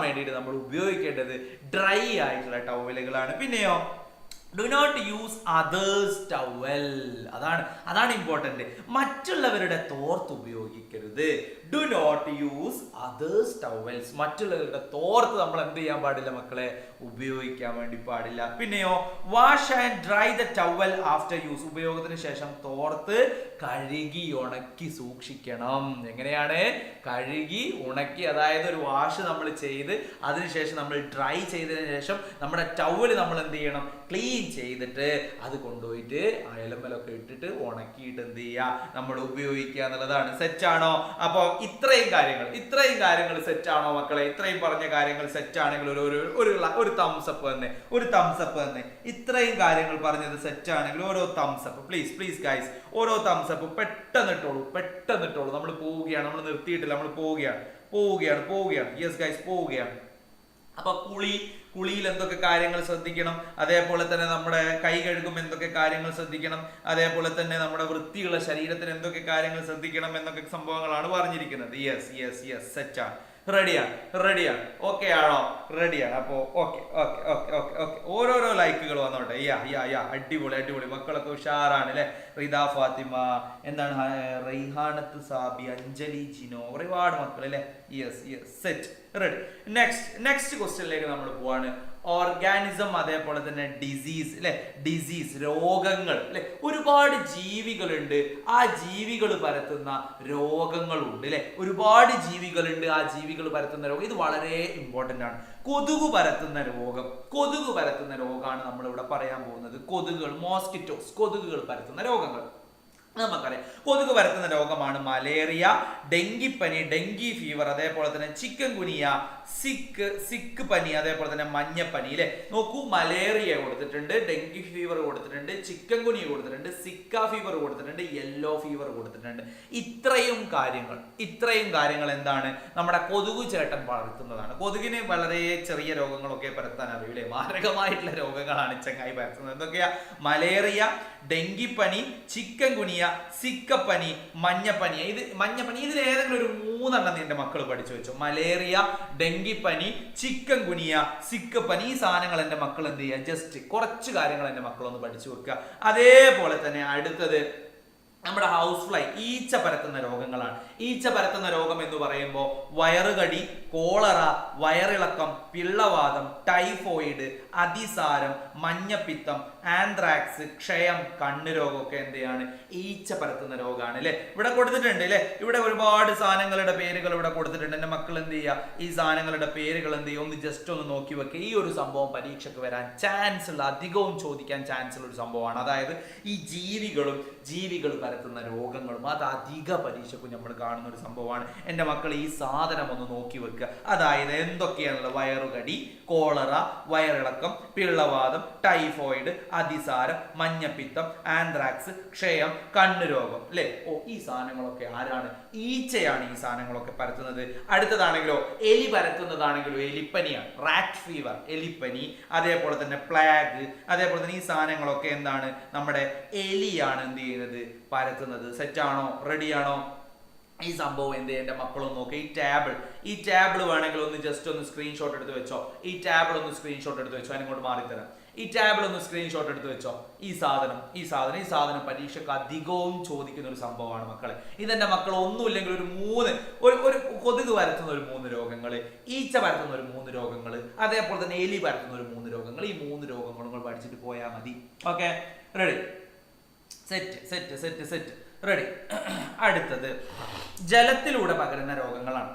വേണ്ടിയിട്ട് നമ്മൾ ഉപയോഗിക്കേണ്ടത് ഡ്രൈ ആയിട്ടുള്ള ടവലുകളാണ്. പിന്നെയോ do not use others towel. അതാണ് ഇമ്പോർട്ടന്റ്. മറ്റുള്ളവരുടെ തോർത്ത് ഉപയോഗിക്കരുത്. Do not use others towels. മറ്റുള്ളവരുടെ തോർത്ത് നമ്മൾ എന്ത് ചെയ്യാൻ പാടില്ല മക്കളെ? ഉപയോഗിക്കാൻ വേണ്ടി പാടില്ല. പിന്നെയോ wash and dry the towel after use. ഉപയോഗത്തിന് ശേഷം തോർത്ത് കഴുകി ഉണക്കി സൂക്ഷിക്കണം. എങ്ങനെയാണ്? കഴുകി ഉണക്കി, അതായത് ഒരു വാഷ് നമ്മൾ ചെയ്ത് അതിനുശേഷം നമ്മൾ ഡ്രൈ ചെയ്തതിനു ശേഷം നമ്മുടെ ടവല് നമ്മൾ എന്ത് ചെയ്യണം? ക്ലീൻ ചെയ്തിട്ട് അത് കൊണ്ടുപോയിട്ട് അയലമ്പലൊക്കെ ഇട്ടിട്ട് ഉണക്കിയിട്ട് എന്ത് ചെയ്യുക? നമ്മൾ ഉപയോഗിക്കുക എന്നുള്ളതാണ്. സെറ്റാണോ? അപ്പൊ ഇത്രയും കാര്യങ്ങൾ സെറ്റാണോ മക്കളെ? ഇത്രയും പറഞ്ഞ കാര്യങ്ങൾ സെറ്റാണെങ്കിൽ ഒരു തംസപ്പ് തന്നെ. ഇത്രയും കാര്യങ്ങൾ പറഞ്ഞത് സെറ്റാണെങ്കിൽ ഓരോ തംസപ്പ് പ്ലീസ് ഗൈസ്. ഓരോ തംസപ്പ് പെട്ടെന്ന് ഇട്ടോളൂ. നമ്മൾ പോവുകയാണ്, നമ്മൾ നിർത്തിയിട്ടില്ല, നമ്മൾ പോവുകയാണ്. യെസ് ഗൈസ്, പോവുകയാണ്. അപ്പൊ കുളിയിൽ എന്തൊക്കെ കാര്യങ്ങൾ ശ്രദ്ധിക്കണം, അതേപോലെ തന്നെ നമ്മുടെ കൈ കഴുകും എന്തൊക്കെ കാര്യങ്ങൾ ശ്രദ്ധിക്കണം, അതേപോലെ തന്നെ നമ്മുടെ വൃത്തിയുള്ള ശരീരത്തിന് എന്തൊക്കെ കാര്യങ്ങൾ ശ്രദ്ധിക്കണം എന്നൊക്കെ സംഭവങ്ങളാണ് പറഞ്ഞിരിക്കുന്നത്. യെസ് സെറ്റാണ്. റെഡിയാണ്. ഓക്കെ ആണോ? റെഡിയാണ്. അപ്പോ ഓക്കെ. ഓരോരോ ലൈക്കുകൾ വന്നോട്ടെ. അടിപൊളി. മക്കളൊക്കെ ഉഷാറാണ് അല്ലെ. റിദ ഫാത്തിമ, എന്താണ് റൈഹാനത്ത് സാബി, അഞ്ജലി ജിനോ, ഒരുപാട് മക്കൾ അല്ലെ. Yes set. റെഡി. നെക്സ്റ്റ് ക്വസ്റ്റ്യനിലേക്ക് നമ്മൾ പോവാണ്. ഓർഗാനിസം, അതേപോലെ തന്നെ ഡിസീസ് രോഗങ്ങൾ അല്ലെ. ഒരുപാട് ജീവികളുണ്ട്, ആ ജീവികൾ പരത്തുന്ന രോഗങ്ങളുണ്ട് അല്ലെ. ഒരുപാട് ജീവികളുണ്ട്, ആ ജീവികൾ പരത്തുന്ന രോഗം. ഇത് വളരെ ഇമ്പോർട്ടന്റ് ആണ്. കൊതുക് പരത്തുന്ന രോഗമാണ് നമ്മൾ ഇവിടെ പറയാൻ പോകുന്നത്. മോസ്കിറ്റോസ്, കൊതുകുകൾ പരത്തുന്ന രോഗങ്ങൾ. നമുക്കറിയാം കൊതുക് പരത്തുന്ന രോഗമാണ് മലേറിയ, ഡെങ്കിപ്പനി, ഡെങ്കി ഫീവർ, അതേപോലെ തന്നെ ചിക്കൻ ഗുനിയ, സിക്ക് പനി, അതേപോലെ തന്നെ മഞ്ഞപ്പനി അല്ലെ. നോക്കൂ, മലേറിയ കൊടുത്തിട്ടുണ്ട്, ഡെങ്കി ഫീവർ കൊടുത്തിട്ടുണ്ട്, ചിക്കൻ ഗുനിയ കൊടുത്തിട്ടുണ്ട്, സിക്ക ഫീവർ കൊടുത്തിട്ടുണ്ട്, യെല്ലോ ഫീവർ കൊടുത്തിട്ടുണ്ട്. ഇത്രയും കാര്യങ്ങൾ എന്താണ്, നമ്മുടെ കൊതുക് ചേട്ടൻ പരത്തുന്നതാണ്. കൊതുകിന് വളരെ ചെറിയ രോഗങ്ങളൊക്കെ പരത്താൻ അറിയില്ലേ, മാരകമായിട്ടുള്ള രോഗങ്ങളാണ് ചങ്ങായി പരത്തുന്നത്. എന്തൊക്കെയാ? മലേറിയ, ഡെങ്കിപ്പനി, ചിക്കൻ ഗുനിയ, സിക്കപ്പനി, മഞ്ഞപ്പനി. ഇതിൽ ഏതെങ്കിലും ഒരു 3 എണ്ണം നിന്റെ മക്കൾ പഠിച്ചു വെച്ചോ. മലേറിയ, ഡെങ്കിപ്പനി, ചിക്കൻ ഗുനിയ, സിക്കപ്പനി. ഈ സാധനങ്ങൾ എന്റെ മക്കൾ എന്ത് ചെയ്യുക, ജസ്റ്റ് കുറച്ച് കാര്യങ്ങൾ എന്റെ മക്കളൊന്ന് പഠിച്ചു വെക്കുക. അതേപോലെ തന്നെ അടുത്തത് നമ്മുടെ ഹൗസ് ഫ്ലൈ, ഈച്ച പരത്തുന്ന രോഗങ്ങളാണ്. ഈച്ച പരത്തുന്ന രോഗം എന്ന് പറയുമ്പോൾ വയറുകടി, കോളറ, വയറിളക്കം, പിള്ളവാതം, ടൈഫോയിഡ്, അതിസാരം, മഞ്ഞപ്പിത്തം, ആന്ത്രാക്സ്, ക്ഷയം, കണ്ണുരോഗമൊക്കെ എന്തെയാണ്, ഈച്ച പരത്തുന്ന രോഗമാണ് അല്ലെ. ഇവിടെ കൊടുത്തിട്ടുണ്ട് അല്ലെ, ഇവിടെ ഒരുപാട് സാധനങ്ങളുടെ പേരുകൾ ഇവിടെ കൊടുത്തിട്ടുണ്ട്. എന്റെ മക്കൾ എന്ത് ചെയ്യുക, ഈ സാധനങ്ങളുടെ പേരുകൾ എന്ത് ചെയ്യുക, ഒന്ന് ജസ്റ്റ് ഒന്ന് നോക്കി വെക്കുക. ഈ ഒരു സംഭവം പരീക്ഷയ്ക്ക് വരാൻ ചാൻസ് ഉള്ള, അധികവും ചോദിക്കാൻ ചാൻസ് ഉള്ള ഒരു സംഭവമാണ്. അതായത് ഈ ജീവികൾ പരത്തുന്ന രോഗങ്ങളും അത് അധിക പരീക്ഷയ്ക്കും നമ്മൾ കാണുന്ന ഒരു സംഭവമാണ്. എൻ്റെ മക്കൾ ഈ സാധനം ഒന്ന് നോക്കി വെക്കുക. അതായത് എന്തൊക്കെയാണുള്ളത്? വയറുകടി, കോളറ, വയറിളക്കം, പിള്ളവാതം, ടൈഫോയിഡ്, അതിസാരം, മഞ്ഞപ്പിത്തം, ആന്ത്രാക്സ്, ക്ഷയം, കണ്ണുരോഗം അല്ലെ. ഈ സാധനങ്ങളൊക്കെ ആരാണ്? ഈച്ചയാണ് ഈ സാധനങ്ങളൊക്കെ പരത്തുന്നത്. അടുത്തതാണെങ്കിലോ എലി പരത്തുന്നതാണെങ്കിലോ എലിപ്പനിയാണ്, റാറ്റ് ഫീവർ, എലിപ്പനി. അതേപോലെ തന്നെ പ്ലാഗ്, അതേപോലെ തന്നെ ഈ സാധനങ്ങളൊക്കെ എന്താണ്, നമ്മുടെ എലിയാണ് എന്ത് ചെയ്യുന്നത്, പരത്തുന്നത്. സെറ്റാണോ? റെഡിയാണോ? ഈ സംഭവം എന്ത് ചെയ്യുക, എൻ്റെ മക്കളൊന്ന് നോക്കുക. ഈ ടേബിൾ വേണമെങ്കിൽ ഒന്ന് ജസ്റ്റ് ഒന്ന് സ്ക്രീൻഷോട്ട് എടുത്ത് വെച്ചോ. ഈ ടേബിൾ ഒന്ന് സ്ക്രീൻഷോട്ട് എടുത്ത് വെച്ചോ, അതിനോട്ട് മാറിത്തരാം. ഈ ടേബിൾ ഒന്ന് സ്ക്രീൻഷോട്ട് എടുത്ത് വെച്ചോ. ഈ സാധനം പരീക്ഷയ്ക്ക് അധികവും ചോദിക്കുന്ന ഒരു സംഭവമാണ് മക്കളെ. ഇതെന്റെ മക്കൾ ഒന്നുമില്ലെങ്കിൽ ഒരു കൊതുക് പരത്തുന്ന ഒരു 3 രോഗങ്ങൾ, ഈച്ച പരത്തുന്ന ഒരു 3 രോഗങ്ങൾ, അതേപോലെ തന്നെ എലി പരത്തുന്ന ഒരു 3 രോഗങ്ങൾ. ഈ 3 രോഗങ്ങളും നിങ്ങൾ പഠിച്ചിട്ട് പോയാൽ മതി. Okay, ready? Set ready. അടുത്തത് ജലത്തിലൂടെ പകരുന്ന രോഗങ്ങളാണ്.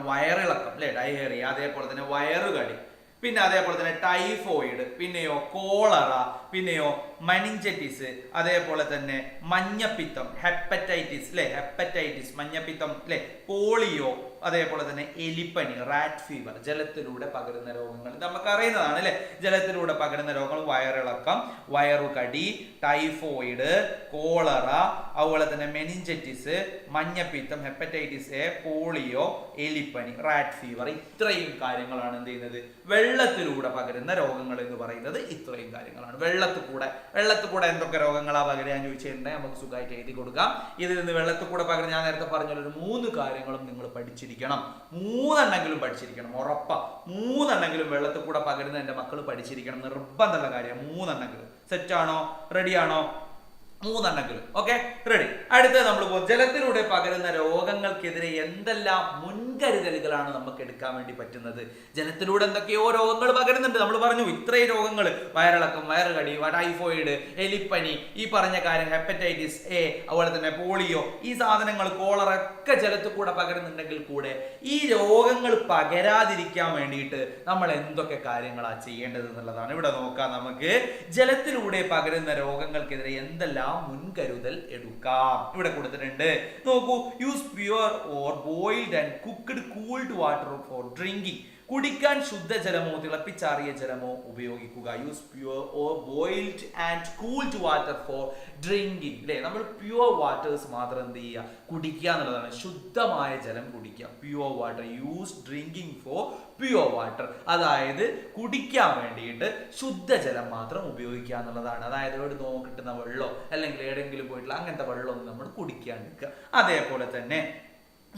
വയറിളക്കം അല്ലെ, ഡയറിയ, അതേപോലെ തന്നെ വയറുകടി, പിന്നെ അതേപോലെ തന്നെ ടൈഫോയിഡ്, പിന്നെയോ കോളറ, പിന്നെയോ മെനിഞ്ചറ്റിസ്, അതേപോലെ തന്നെ മഞ്ഞപ്പിത്തം, ഹെപ്പറ്റൈറ്റിസ് മഞ്ഞപ്പിത്തം അല്ലെ, പോളിയോ, അതേപോലെ തന്നെ എലിപ്പനി, റാറ്റ് ഫീവർ. ജലത്തിലൂടെ പകരുന്ന രോഗങ്ങൾ നമുക്ക് അറിയുന്നതാണ് അല്ലെ. ജലത്തിലൂടെ പകരുന്ന രോഗങ്ങൾ വയറിളക്കം, വയറുകടി, ടൈഫോയിഡ്, കോളറ, അതുപോലെ തന്നെ മെനിഞ്ചറ്റിസ്, മഞ്ഞപ്പിത്തം, ഹെപ്പറ്റൈറ്റിസ് എ, പോളിയോ, എലിപ്പനി, റാറ്റ് ഫീവർ. ഇത്രയും കാര്യങ്ങളാണ് എന്ത് ചെയ്യുന്നത്, വെള്ളത്തിലൂടെ പകരുന്ന രോഗങ്ങൾ എന്ന് പറയുന്നത്. ഇത്രയും കാര്യങ്ങളാണ്. വെള്ളത്തിൽ കൂടെ എന്തൊക്കെ രോഗങ്ങളാ പകരാൻ ചോദിച്ചിട്ടുണ്ടെങ്കിൽ നമുക്ക് സുഖമായിട്ട് എഴുതി കൊടുക്കാം. ഇതിൽ നിന്ന് വെള്ളത്തിൽ കൂടെ പകരം ഞാൻ നേരത്തെ പറഞ്ഞ ഒരു 3 കാര്യങ്ങളും നിങ്ങൾ പഠിച്ചിരിക്കണം. 3 എണ്ണെങ്കിലും പഠിച്ചിരിക്കണം, ഉറപ്പാ. 3 എണ്ണെങ്കിലും വെള്ളത്തിൽ കൂടെ പകരുന്ന എൻ്റെ മക്കൾ പഠിച്ചിരിക്കണം, നിർബന്ധമുള്ള കാര്യം. 3 എണ്ണെങ്കിലും. സെറ്റാണോ? റെഡിയാണോ? 3 എണ്ണെങ്കിലും. Okay, ready. അടുത്തത് നമ്മൾ പോകും. ജലത്തിലൂടെ പകരുന്ന രോഗങ്ങൾക്കെതിരെ എന്തെല്ലാം മുൻകരുതലുകളാണ് നമുക്ക് എടുക്കാൻ വേണ്ടി പറ്റുന്നത്? ജലത്തിലൂടെ എന്തൊക്കെയോ രോഗങ്ങൾ പകരുന്നുണ്ട്. നമ്മൾ പറഞ്ഞു ഇത്രയും രോഗങ്ങൾ, വയറിളക്കം, വയറുകടി, ടൈഫോയിഡ്, എലിപ്പനി, ഈ പറഞ്ഞ കാര്യം, ഹെപ്പറ്റൈറ്റിസ് എ, അതുപോലെ തന്നെ പോളിയോ, ഈ സാധനങ്ങൾ, കോളറ ഒക്കെ ജലത്തിൽ കൂടെ പകരുന്നുണ്ടെങ്കിൽ കൂടെ ഈ രോഗങ്ങൾ പകരാതിരിക്കാൻ വേണ്ടിയിട്ട് നമ്മൾ എന്തൊക്കെ കാര്യങ്ങളാണ് ചെയ്യേണ്ടത് എന്നുള്ളതാണ്. ഇവിടെ നോക്കാം നമുക്ക്. ജലത്തിലൂടെ പകരുന്ന രോഗങ്ങൾക്കെതിരെ എന്തെല്ലാം മുൻകരുതൽ എടുക്കാം ഇവിടെ കൊടുത്തിട്ടുണ്ട്. നോക്കൂ. Use pure or boiled and cooked cooled water for drinking. കുടിക്കാൻ ശുദ്ധജലമോ തിളപ്പിച്ചാറിയ ജലമോ ഉപയോഗിക്കുക. Use pure or boiled and cooled water for drinking അല്ലേ. നമ്മൾ പ്യുവർ വാട്ടേഴ്സ് മാത്രം എന്ത് ചെയ്യുക, കുടിക്കുക എന്നുള്ളതാണ്. ശുദ്ധമായ ജലം കുടിക്കുക. Pure water. Use drinking four pure water. അതായത് കുടിക്കാൻ വേണ്ടിയിട്ട് ശുദ്ധജലം മാത്രം ഉപയോഗിക്കുക എന്നുള്ളതാണ്. അതായത് ഇവിടെ നോക്കിട്ടുന്ന വെള്ളമോ അല്ലെങ്കിൽ ഏതെങ്കിലും പോയിട്ടുള്ള അങ്ങനത്തെ വെള്ളമൊന്നും നമ്മൾ കുടിക്കാണ്ടിരിക്കുക. അതേപോലെ തന്നെ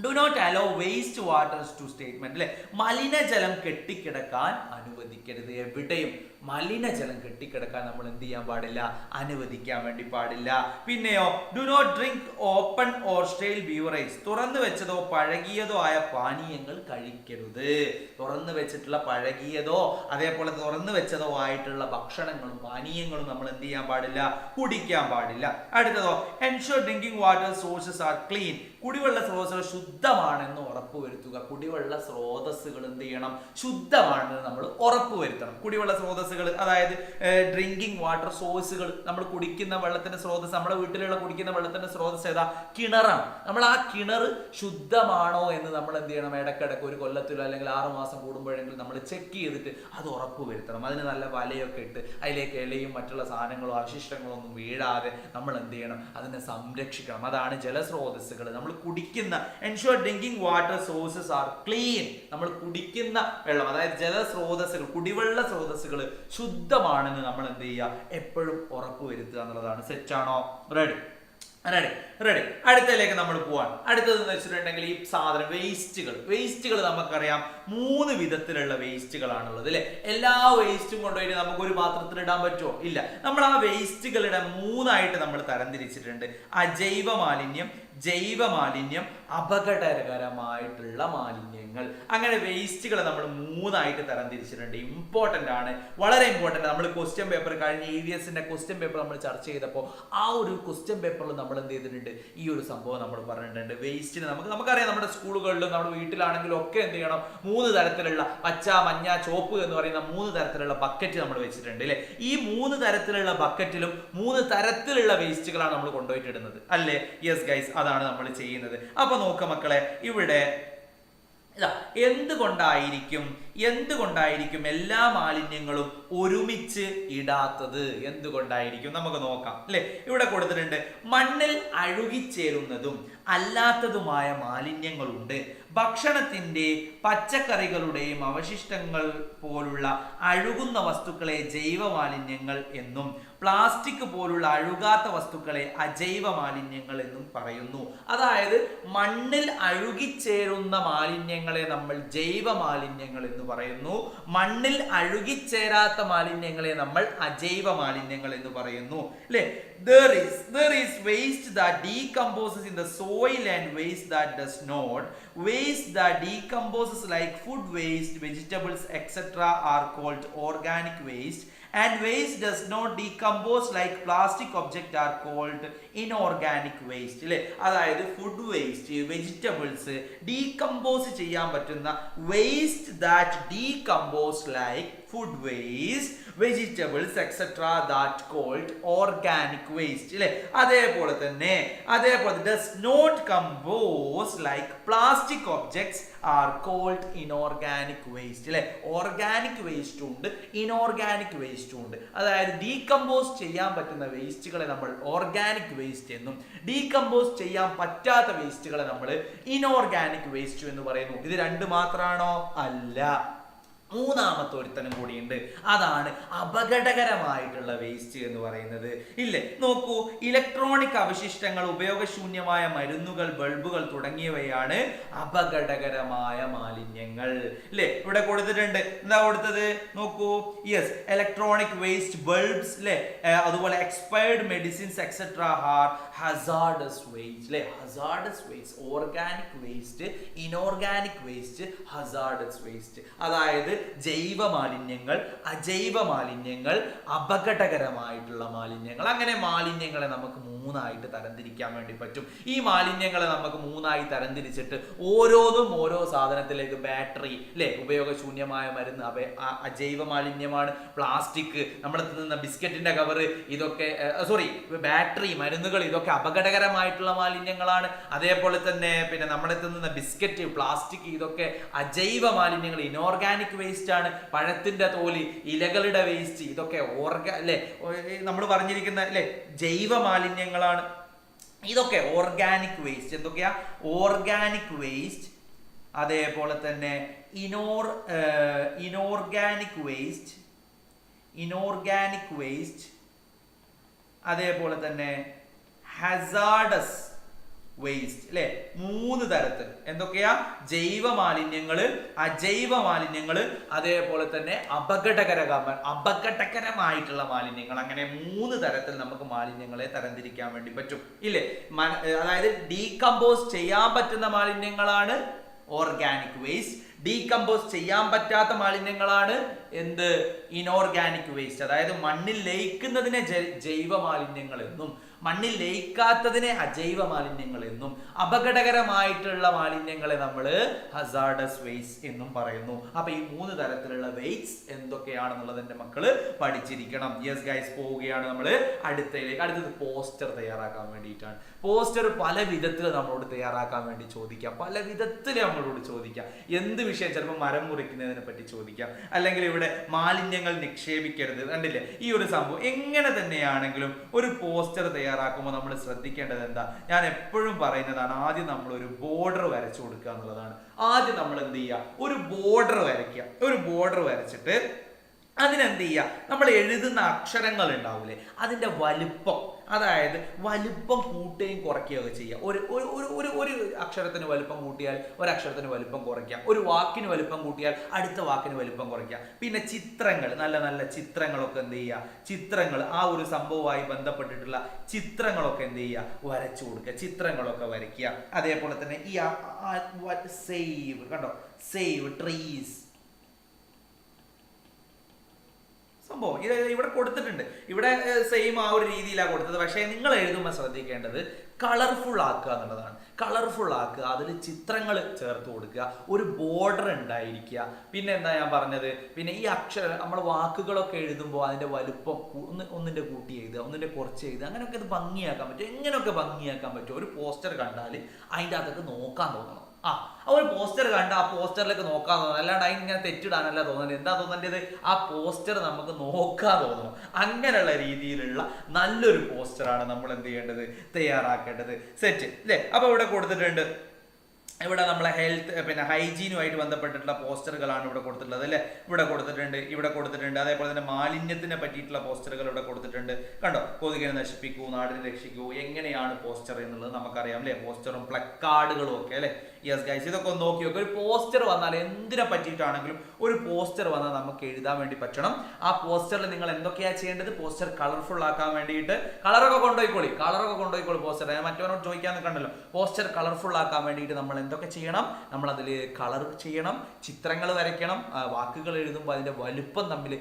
do not allow waste waters to statement അല്ലെ. മലിനജലം കെട്ടിക്കിടക്കാൻ അനുവദിക്കരുത്. എവിടെയും മലിനജലം കെട്ടിക്കിടക്കാൻ നമ്മൾ എന്ത് ചെയ്യാൻ പാടില്ല, അനുവദിക്കാൻ വേണ്ടി പാടില്ല. പിന്നെയോ do not drink open or stale beverage. തുറന്നു വെച്ചതോ പഴകിയതോ ആയ പാനീയങ്ങൾ കഴിക്കരുത്. തുറന്നു വെച്ചിട്ടുള്ള പഴകിയതോ അതേപോലെ തുറന്നു വെച്ചതോ ആയിട്ടുള്ള ഭക്ഷണങ്ങളും പാനീയങ്ങളും നമ്മൾ എന്ത് ചെയ്യാൻ പാടില്ല, കുടിക്കാൻ പാടില്ല. അടുത്തതോ ensure drinking water sources are clean. കുടിവെള്ള സ്രോതസ്സുകൾ ശുദ്ധമാണെന്ന് ഉറപ്പുവരുത്തുക. കുടിവെള്ള സ്രോതസ്സുകൾ എന്ത് ചെയ്യണം? ശുദ്ധമാണെന്ന് നമ്മൾ ഉറപ്പുവരുത്തണം. കുടിവെള്ള സ്രോതസ്സുകൾ, അതായത് ഡ്രിങ്കിങ് വാട്ടർ സോഴ്സുകൾ, നമ്മൾ കുടിക്കുന്ന വെള്ളത്തിന്റെ സ്രോതസ്, നമ്മുടെ വീട്ടിലുള്ള കുടിക്കുന്ന വെള്ളത്തിന്റെ സ്രോതസ് ഏതാ? കിണറാണ്. നമ്മൾ ആ കിണർ ശുദ്ധമാണോ എന്ന് നമ്മൾ എന്ത് ചെയ്യണം? ഇടയ്ക്കിടയ്ക്ക് ഒരു കൊല്ലത്തിലോ അല്ലെങ്കിൽ 6 മാസം കൂടുമ്പോഴെങ്കിലും നമ്മൾ ചെക്ക് ചെയ്തിട്ട് അത് ഉറപ്പുവരുത്തണം. അതിന് നല്ല വലയൊക്കെ ഇട്ട് അതിലേക്ക് ഇലയും മറ്റുള്ള സാധനങ്ങളോ അവശിഷ്ടങ്ങളോ ഒന്നും വീഴാതെ നമ്മൾ എന്ത് ചെയ്യണം? അതിനെ സംരക്ഷിക്കണം. അതാണ് ജലസ്രോതസ്സുകൾ. നമ്മൾ കുടിക്കുന്ന ensure drinking water sources are clean. നമ്മൾ കുടിക്കുന്ന വെള്ളം, അതായത് ജലസ്രോതസ്സുകൾ, കുടിവെള്ള സ്രോതസ്സുകൾ ശുദ്ധമാണെന്ന് നമ്മൾ എന്ത് ചെയ്യുക? എപ്പോഴും ഉറപ്പുവരുത്തുക എന്നുള്ളതാണ്. സെറ്റാണോ? റെഡി? അടുത്തതിലേക്ക് നമ്മൾ പോവാണ്. അടുത്തതെന്ന് വെച്ചിട്ടുണ്ടെങ്കിൽ ഈ സാധനം വേസ്റ്റുകൾ നമുക്കറിയാം 3 വിധത്തിലുള്ള വേസ്റ്റുകളാണുള്ളത് അല്ലെ. എല്ലാ വേസ്റ്റും കൊണ്ടുപോയിട്ട് നമുക്ക് ഒരു പാത്രത്തിൽ ഇടാൻ പറ്റുമോ? ഇല്ല. നമ്മൾ ആ വേസ്റ്റുകളുടെ 3 ആയിട്ട് നമ്മൾ തരംതിരിച്ചിട്ടുണ്ട്. അജൈവ മാലിന്യം, ജൈവ മാലിന്യം, അപകടകരമായിട്ടുള്ള മാലിന്യങ്ങൾ. അങ്ങനെ വേസ്റ്റുകൾ നമ്മൾ 3 ആയിട്ട് തരംതിരിച്ചിട്ടുണ്ട്. ഇമ്പോർട്ടന്റ് ആണ്, വളരെ ഇമ്പോർട്ടന്റ്. നമ്മൾ ക്വസ്റ്റ്യൻ പേപ്പർ കഴിഞ്ഞ EVSന്റെ ക്വസ്റ്റ്യൻ പേപ്പർ നമ്മൾ ചർച്ച ചെയ്തപ്പോൾ ആ ഒരു ക്വസ്റ്റ്യൻ പേപ്പറിൽ നമ്മൾ എന്ത് ചെയ്തിട്ടുണ്ട്? ഈ ഒരു സംഭവം നമ്മൾ പറഞ്ഞിട്ടുണ്ട്. വേസ്റ്റിന് നമുക്കറിയാം, നമ്മുടെ സ്കൂളുകളിലും നമ്മുടെ വീട്ടിലാണെങ്കിലും ഒക്കെ എന്ത് ചെയ്യണം? 3 തരത്തിലുള്ള പച്ച, മഞ്ഞ, ചുവപ്പ് എന്ന് പറയുന്ന 3 തരത്തിലുള്ള ബക്കറ്റ് നമ്മൾ വെച്ചിട്ടുണ്ട് അല്ലെ. ഈ 3 തരത്തിലുള്ള ബക്കറ്റിലും 3 തരത്തിലുള്ള വേസ്റ്റുകളാണ് നമ്മൾ കൊണ്ടുപോയിട്ട് ഇടുന്നത് അല്ലേ? യെസ് ഗൈസ്, അതാണ് നമ്മൾ ചെയ്യുന്നത്. അപ്പൊ നോക്ക മക്കളെ, ഇവിടെ എന്തുകൊണ്ടായിരിക്കും എല്ലാ മാലിന്യങ്ങളും ഒരുമിച്ച് ഇടാത്തത്? എന്തുകൊണ്ടായിരിക്കും? നമുക്ക് നോക്കാം അല്ലെ. ഇവിടെ കൊടുത്തിട്ടുണ്ട്, മണ്ണിൽ അഴുകിച്ചേരുന്നതും അല്ലാത്തതുമായ മാലിന്യങ്ങളുണ്ട്. ഭക്ഷണത്തിന്റെ, പച്ചക്കറികളുടെയും അവശിഷ്ടങ്ങൾ പോലുള്ള അഴുകുന്ന വസ്തുക്കളെ ജൈവ മാലിന്യങ്ങൾ എന്നും പ്ലാസ്റ്റിക് പോലുള്ള അഴുകാത്ത വസ്തുക്കളെ അജൈവ മാലിന്യങ്ങൾ എന്നും പറയുന്നു. അതായത് മണ്ണിൽ അഴുകിച്ചേരുന്ന മാലിന്യങ്ങളെ നമ്മൾ ജൈവ മാലിന്യങ്ങൾ എന്ന് പറയുന്നു. മണ്ണിൽ അഴുകിച്ചേരാത്ത മാലിന്യങ്ങളെ നമ്മൾ അജൈവ മാലിന്യങ്ങൾ എന്ന് പറയുന്നു അല്ലെ. There is waste that decomposes in the soil and waste that does not. Waste that decomposes like food waste, vegetables, etc. are called organic waste. And waste does not decompose like plastic object are called inorganic waste അല്ലേ. അതായത് food waste, vegetables, decompose ചെയ്യാൻ പറ്റുന്ന waste that decompose like food waste, vegetables etcetera that called organic waste അല്ലേ. അതേപോലെ does not compose like plastic objects are called inorganic waste അല്ലെ. Organic waste ഉണ്ട്, inorganic waste ഉണ്ട്. അതായത് ഡീകമ്പോസ് ചെയ്യാൻ പറ്റുന്ന വേസ്റ്റുകളെ നമ്മൾ ഓർഗാനിക് വേസ്റ്റ് എന്നും ഡീകമ്പോസ് ചെയ്യാൻ പറ്റാത്ത വേസ്റ്റുകളെ നമ്മൾ ഇനോർഗാനിക് വേസ്റ്റ് എന്ന് പറയുന്നു. ഇത് 2 മാത്രമാണോ? അല്ല, 3ാമത്തെ ഒരുത്തനും കൂടിയുണ്ട്. അതാണ് അപകടകരമായിട്ടുള്ള വേസ്റ്റ് എന്ന് പറയുന്നത് ഇല്ലേ. നോക്കൂ, ഇലക്ട്രോണിക് അവശിഷ്ടങ്ങൾ, ഉപയോഗശൂന്യമായ മരുന്നുകൾ, ബൾബുകൾ തുടങ്ങിയവയാണ് അപകടകരമായ മാലിന്യങ്ങൾ അല്ലേ. ഇവിടെ കൊടുത്തിട്ടുണ്ട്, എന്താ കൊടുത്തത് നോക്കൂ. യെസ്, ഇലക്ട്രോണിക് വേസ്റ്റ്, ബൾബ്സ് അല്ലേ, അതുപോലെ expired medicines etcetera are hazardous waste അല്ലേ. Hazardous waste, organic waste, inorganic waste, hazardous waste. അതായത് ജൈവ മാലിന്യങ്ങൾ, അജൈവ മാലിന്യങ്ങൾ, അപകടകരമായിട്ടുള്ള മാലിന്യങ്ങൾ. അങ്ങനെ മാലിന്യങ്ങളെ നമുക്ക് 3 ആയിട്ട് തരംതിരിക്കാൻ വേണ്ടി പറ്റും. ഈ മാലിന്യങ്ങളെ നമുക്ക് 3 ആയി തരംതിരിച്ചിട്ട് ഓരോന്നും ഓരോ സാധനത്തിലേക്ക്, ബാറ്ററി അല്ലെ, ഉപയോഗശൂന്യമായ മരുന്ന് അജൈവ മാലിന്യമാണ്. പ്ലാസ്റ്റിക്, നമ്മൾ തിന്നുന്ന ബിസ്ക്കറ്റിന്റെ കവർ, ഇതൊക്കെ ബാറ്ററി, മരുന്നുകൾ, ഇതൊക്കെ അപകടകരമായിട്ടുള്ള മാലിന്യങ്ങളാണ്. അതേപോലെ തന്നെ പിന്നെ നമ്മൾ തിന്നുന്ന ബിസ്ക്കറ്റ്, പ്ലാസ്റ്റിക്, ഇതൊക്കെ അജൈവ മാലിന്യങ്ങൾ, ഇനോർഗാനിക് വേസ്റ്റ് ആണ്. പഴത്തിന്റെ തോല്, ഇലകളുടെ വേസ്റ്റ്, ഇതൊക്കെ നമ്മൾ പറഞ്ഞിരിക്കുന്ന അല്ലെ ജൈവ മാലിന്യങ്ങളാണ്. ഇതൊക്കെ ഓർഗാനിക് വേസ്റ്റ്. എന്തൊക്കെയാ? ഓർഗാനിക് വേസ്റ്റ്, അതേപോലെ തന്നെ ഇനോർഗാനിക് വേസ്റ്റ്, അതേപോലെ തന്നെ ഹസാർഡസ് വേസ്റ്റ് അല്ലെ. 3 തരത്തിൽ. എന്തൊക്കെയാ? ജൈവ മാലിന്യങ്ങള്, അജൈവ മാലിന്യങ്ങള്, അതേപോലെ തന്നെ അപകടകരമായിട്ടുള്ള മാലിന്യങ്ങൾ. അങ്ങനെ 3 തരത്തിൽ നമുക്ക് മാലിന്യങ്ങളെ തരംതിരിക്കാൻ വേണ്ടി പറ്റും ഇല്ലേ. അതായത് ഡീകമ്പോസ് ചെയ്യാൻ പറ്റുന്ന മാലിന്യങ്ങളാണ് ഓർഗാനിക് വേസ്റ്റ്, ഡീകമ്പോസ് ചെയ്യാൻ പറ്റാത്ത മാലിന്യങ്ങളാണ് എന്ത് ഇനോർഗാനിക് വേസ്റ്റ്, അതായത് മണ്ണിൽ ലയിക്കുന്നതിനെ ജൈവ മാലിന്യങ്ങൾ എന്നും മണ്ണിൽ ലയിക്കാത്തതിനെ അജൈവ മാലിന്യങ്ങൾ എന്നും അപകടകരമായിട്ടുള്ള മാലിന്യങ്ങളെ നമ്മൾ ഹസാർഡസ് വേസ്റ്റ് എന്നും പറയുന്നു. അപ്പൊ ഈ 3 തരത്തിലുള്ള വേസ്റ്റ് എന്തൊക്കെയാണെന്നുള്ളത് എന്റെ മക്കള് പഠിച്ചിരിക്കണം. യെസ് ഗൈസ്, പോവുകയാണ് നമ്മൾ അടുത്തതിലേക്ക്. അടുത്തത് പോസ്റ്റർ തയ്യാറാക്കാൻ വേണ്ടിയിട്ടാണ്. പോസ്റ്റർ പല വിധത്തിൽ നമ്മളോട് തയ്യാറാക്കാൻ വേണ്ടി ചോദിക്കാം, പല വിധത്തിൽ നമ്മളോട് ചോദിക്കാം. എന്ത് വിഷയം, ചിലപ്പോൾ മരം മുറിക്കുന്നതിനെ പറ്റി ചോദിക്കാം, അല്ലെങ്കിൽ ഇവിടെ മാലിന്യങ്ങൾ നിക്ഷേപിക്കരുത്, കണ്ടില്ലേ ഈ ഒരു സംഭവം. എങ്ങനെ തന്നെയാണെങ്കിലും ഒരു പോസ്റ്റർ തയ്യാറാക്കുമ്പോൾ നമ്മൾ ശ്രദ്ധിക്കേണ്ടത് എന്താ, ഞാൻ എപ്പോഴും പറയുന്നതാണ്, ആദ്യം നമ്മൾ ഒരു ബോർഡർ വരച്ചു കൊടുക്കുക എന്നുള്ളതാണ്. ആദ്യം നമ്മൾ എന്ത് ചെയ്യുക, ഒരു ബോർഡർ വരയ്ക്കുക. ഒരു ബോർഡർ വരച്ചിട്ട് അതിനെന്ത് ചെയ്യുക, നമ്മൾ എഴുതുന്ന അക്ഷരങ്ങൾ ഉണ്ടാവില്ലേ അതിന്റെ വലുപ്പം, അതായത് വലുപ്പം കൂട്ടുകയും കുറയ്ക്കുകയൊക്കെ ചെയ്യുക. ഒരു അക്ഷരത്തിന് വലുപ്പം കൂട്ടിയാൽ ഒരക്ഷരത്തിന് വലുപ്പം കുറയ്ക്കാം, ഒരു വാക്കിന് വലുപ്പം കൂട്ടിയാൽ അടുത്ത വാക്കിന് വലുപ്പം കുറയ്ക്കാം. പിന്നെ ചിത്രങ്ങൾ, നല്ല നല്ല ചിത്രങ്ങളൊക്കെ എന്ത് ചെയ്യുക, ചിത്രങ്ങൾ ആ ഒരു സംഭവവുമായി ബന്ധപ്പെട്ടിട്ടുള്ള ചിത്രങ്ങളൊക്കെ എന്ത് ചെയ്യുക, വരച്ചു കൊടുക്കുക, ചിത്രങ്ങളൊക്കെ വരയ്ക്കുക. അതേപോലെ തന്നെ ഈ സേവ്, കണ്ടോ, സേവ് ട്രീസ് സംഭവം ഇത് ഇവിടെ കൊടുത്തിട്ടുണ്ട്. ഇവിടെ സെയിം ആ ഒരു രീതിയിലാണ് കൊടുത്തത്. പക്ഷേ നിങ്ങൾ എഴുതുമ്പോൾ ശ്രദ്ധിക്കേണ്ടത് കളർഫുൾ ആക്കുക എന്നുള്ളതാണ്. കളർഫുൾ ആക്കുക, അതിൽ ചിത്രങ്ങൾ ചേർത്ത് കൊടുക്കുക, ഒരു ബോർഡർ ഉണ്ടായിരിക്കുക. പിന്നെ എന്താ ഞാൻ പറഞ്ഞത്, പിന്നെ ഈ അക്ഷരം നമ്മൾ വാക്കുകളൊക്കെ എഴുതുമ്പോൾ അതിന്റെ വലുപ്പം ഒന്നിന്റെ കൂട്ടി എഴുതുക, ഒന്നിന്റെ കുറച്ച് എഴുതുക, അങ്ങനെയൊക്കെ ഇത് ഭംഗിയാക്കാൻ പറ്റും. എങ്ങനെയൊക്കെ ഭംഗിയാക്കാൻ പറ്റും, ഒരു പോസ്റ്റർ കണ്ടാൽ അതിൻ്റെ അകത്തൊക്കെ നോക്കാൻ തോന്നണം. ഒരു പോസ്റ്റർ കണ്ട് ആ പോസ്റ്ററിലേക്ക് നോക്കാൻ തോന്നണം, അല്ലാണ്ട് അതിങ്ങനെ തെറ്റിടാനല്ല തോന്നുന്നത്. എന്താ തോന്നേണ്ടത്, ആ പോസ്റ്റർ നമുക്ക് നോക്കാൻ തോന്നണം. അങ്ങനെയുള്ള രീതിയിലുള്ള നല്ലൊരു പോസ്റ്ററാണ് നമ്മൾ എന്ത് ചെയ്യേണ്ടത്, തയ്യാറാക്കേണ്ടത്. സെറ്റ് അല്ലേ? അപ്പൊ ഇവിടെ കൊടുത്തിട്ടുണ്ട്, ഇവിടെ നമ്മളെ ഹെൽത്ത് പിന്നെ ഹൈജീനുമായിട്ട് ബന്ധപ്പെട്ടിട്ടുള്ള പോസ്റ്ററുകളാണ് ഇവിടെ കൊടുത്തിട്ടുള്ളത് അല്ലേ. ഇവിടെ കൊടുത്തിട്ടുണ്ട്. അതേപോലെ തന്നെ മാലിന്യത്തിനെ പറ്റിയിട്ടുള്ള പോസ്റ്ററുകൾ ഇവിടെ കൊടുത്തിട്ടുണ്ട്. കണ്ടോ, കൊതുകിനെ നശിപ്പിക്കൂ, നാടിനെ രക്ഷിക്കൂ, എങ്ങനെയാണ് പോസ്റ്റർ എന്നുള്ളത് നമുക്കറിയാം അല്ലേ. പോസ്റ്ററും പ്ലക്കാർഡുകളും ഒക്കെ അല്ലേ. യെസ് ഗൈസ്, ഇതൊക്കെ ഒന്ന് നോക്കി നോക്കുക. ഒരു പോസ്റ്റർ വന്നാൽ എന്തിനെ പറ്റിയിട്ടാണെങ്കിലും ഒരു പോസ്റ്റർ വന്നാൽ നമുക്ക് എഴുതാൻ വേണ്ടി പറ്റണം. ആ പോസ്റ്ററിൽ നിങ്ങൾ എന്തൊക്കെയാണ് ചെയ്യേണ്ടത്, പോസ്റ്റർ കളർഫുൾ ആക്കാൻ വേണ്ടിയിട്ട് കളറൊക്കെ കൊണ്ടുപോയിക്കോളി പോസ്റ്റർ. ഞാൻ മറ്റവനോട് ചോദിക്കാൻ നിൽക്കണ്ടല്ലോ. പോസ്റ്റർ കളർഫുൾ ആക്കാൻ വേണ്ടിയിട്ട് നമ്മൾ എന്തൊക്കെ ചെയ്യണം, നമ്മൾ അതിൽ കളർ ചെയ്യണം, ചിത്രങ്ങൾ വരയ്ക്കണം, വാക്കുകൾ എഴുതുമ്പോൾ അതിന്റെ വലുപ്പം തമ്മിൽ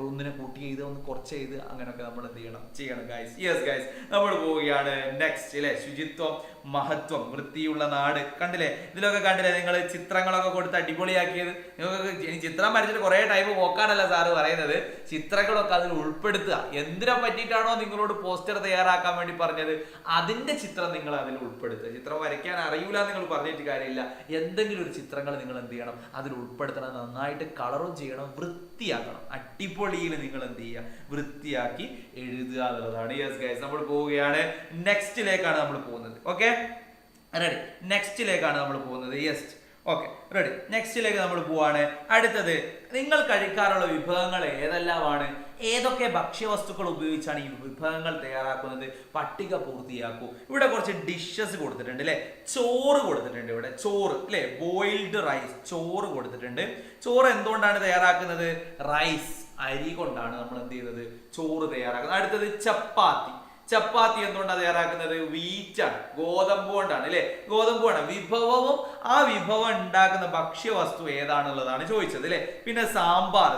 ഒന്നിനെ കൂട്ടി ചെയ്ത് ഒന്ന് കുറച്ച് ചെയ്ത് അങ്ങനെയൊക്കെ നമ്മൾ എന്ത് ചെയ്യണം ഗൈസ്. യെസ് ഗൈസ്, നമ്മൾ പോവുകയാണ് നെക്സ്റ്റ് അല്ലേ. ശുചിത്വം, മഹത്വം, വൃത്തിയുള്ള നാട്. കണ്ടില്ലേ, ഇതിലൊക്കെ കണ്ടില്ലേ നിങ്ങൾ ചിത്രങ്ങളൊക്കെ കൊടുത്ത് അടിപൊളിയാക്കിയത്. നിങ്ങൾക്ക് ഇനി ചിത്രം വരച്ചിട്ട് കുറെ ടൈം പോക്കാനല്ല സാറ് പറയുന്നത്, ചിത്രങ്ങളൊക്കെ അതിൽ ഉൾപ്പെടുത്തുക. എന്തിനെ പറ്റിയിട്ടാണോ നിങ്ങളോട് പോസ്റ്റർ തയ്യാറാക്കാൻ വേണ്ടി പറഞ്ഞത് അതിന്റെ ചിത്രം നിങ്ങൾ അതിൽ ഉൾപ്പെടുത്തുക. ചിത്രം വരയ്ക്കാൻ അറിയില്ല നിങ്ങൾ പറഞ്ഞിട്ട് കാര്യമില്ല, എന്തെങ്കിലും ഒരു ചിത്രങ്ങൾ നിങ്ങൾ എന്ത് ചെയ്യണം, അതിൽ ഉൾപ്പെടുത്തണം. നന്നായിട്ട് കളറും ചെയ്യണം, വൃത്തിയാക്കണം. അടിപൊളിയിൽ നിങ്ങൾ എന്ത് ചെയ്യുക, വൃത്തിയാക്കി എഴുതുക എന്നുള്ളതാണ്. യെസ് ഗൈസ്, നമ്മൾ പോവുകയാണ് നെക്സ്റ്റിലേക്കാണ് നമ്മൾ പോകുന്നത്. ഓക്കെ റെഡി, നെക്സ്റ്റിലേക്കാണ് നമ്മൾ പോകുന്നത്. യെസ് ഓക്കെ റെഡി, നെക്സ്റ്റിലേക്ക് നമ്മൾ പോവാണ്. അടുത്തത്, നിങ്ങൾ കഴിക്കാറുള്ള വിഭവങ്ങൾ ഏതെല്ലാമാണ്, ഏതൊക്കെ ഭക്ഷ്യവസ്തുക്കൾ ഉപയോഗിച്ചാണ് ഈ വിഭവങ്ങൾ തയ്യാറാക്കുന്നത്, പട്ടിക പൂർത്തിയാക്കൂ. ഇവിടെ കുറച്ച് ഡിഷസ് കൊടുത്തിട്ടുണ്ട് അല്ലെ. ചോറ് കൊടുത്തിട്ടുണ്ട് ഇവിടെ, ചോറ് അല്ലെ, ബോയിൽഡ് റൈസ്, ചോറ് കൊടുത്തിട്ടുണ്ട്. ചോറ് എന്തുകൊണ്ടാണ് തയ്യാറാക്കുന്നത്, റൈസ്, അരി കൊണ്ടാണ് നമ്മൾ എന്ത് ചെയ്യുന്നത്, ചോറ് തയ്യാറാക്കുന്നത്. അടുത്തത് ചപ്പാത്തി. ചപ്പാത്തി എന്തുകൊണ്ടാണ് തയ്യാറാക്കുന്നത്, വീറ്റാണ്, ഗോതമ്പ് കൊണ്ടാണ് അല്ലെ, ഗോതമ്പ് കൊണ്ടാണ്. വിഭവവും ആ വിഭവം ഉണ്ടാക്കുന്ന ഭക്ഷ്യവസ്തു ഏതാണുള്ളതാണ് ചോദിച്ചത് അല്ലെ. പിന്നെ സാമ്പാർ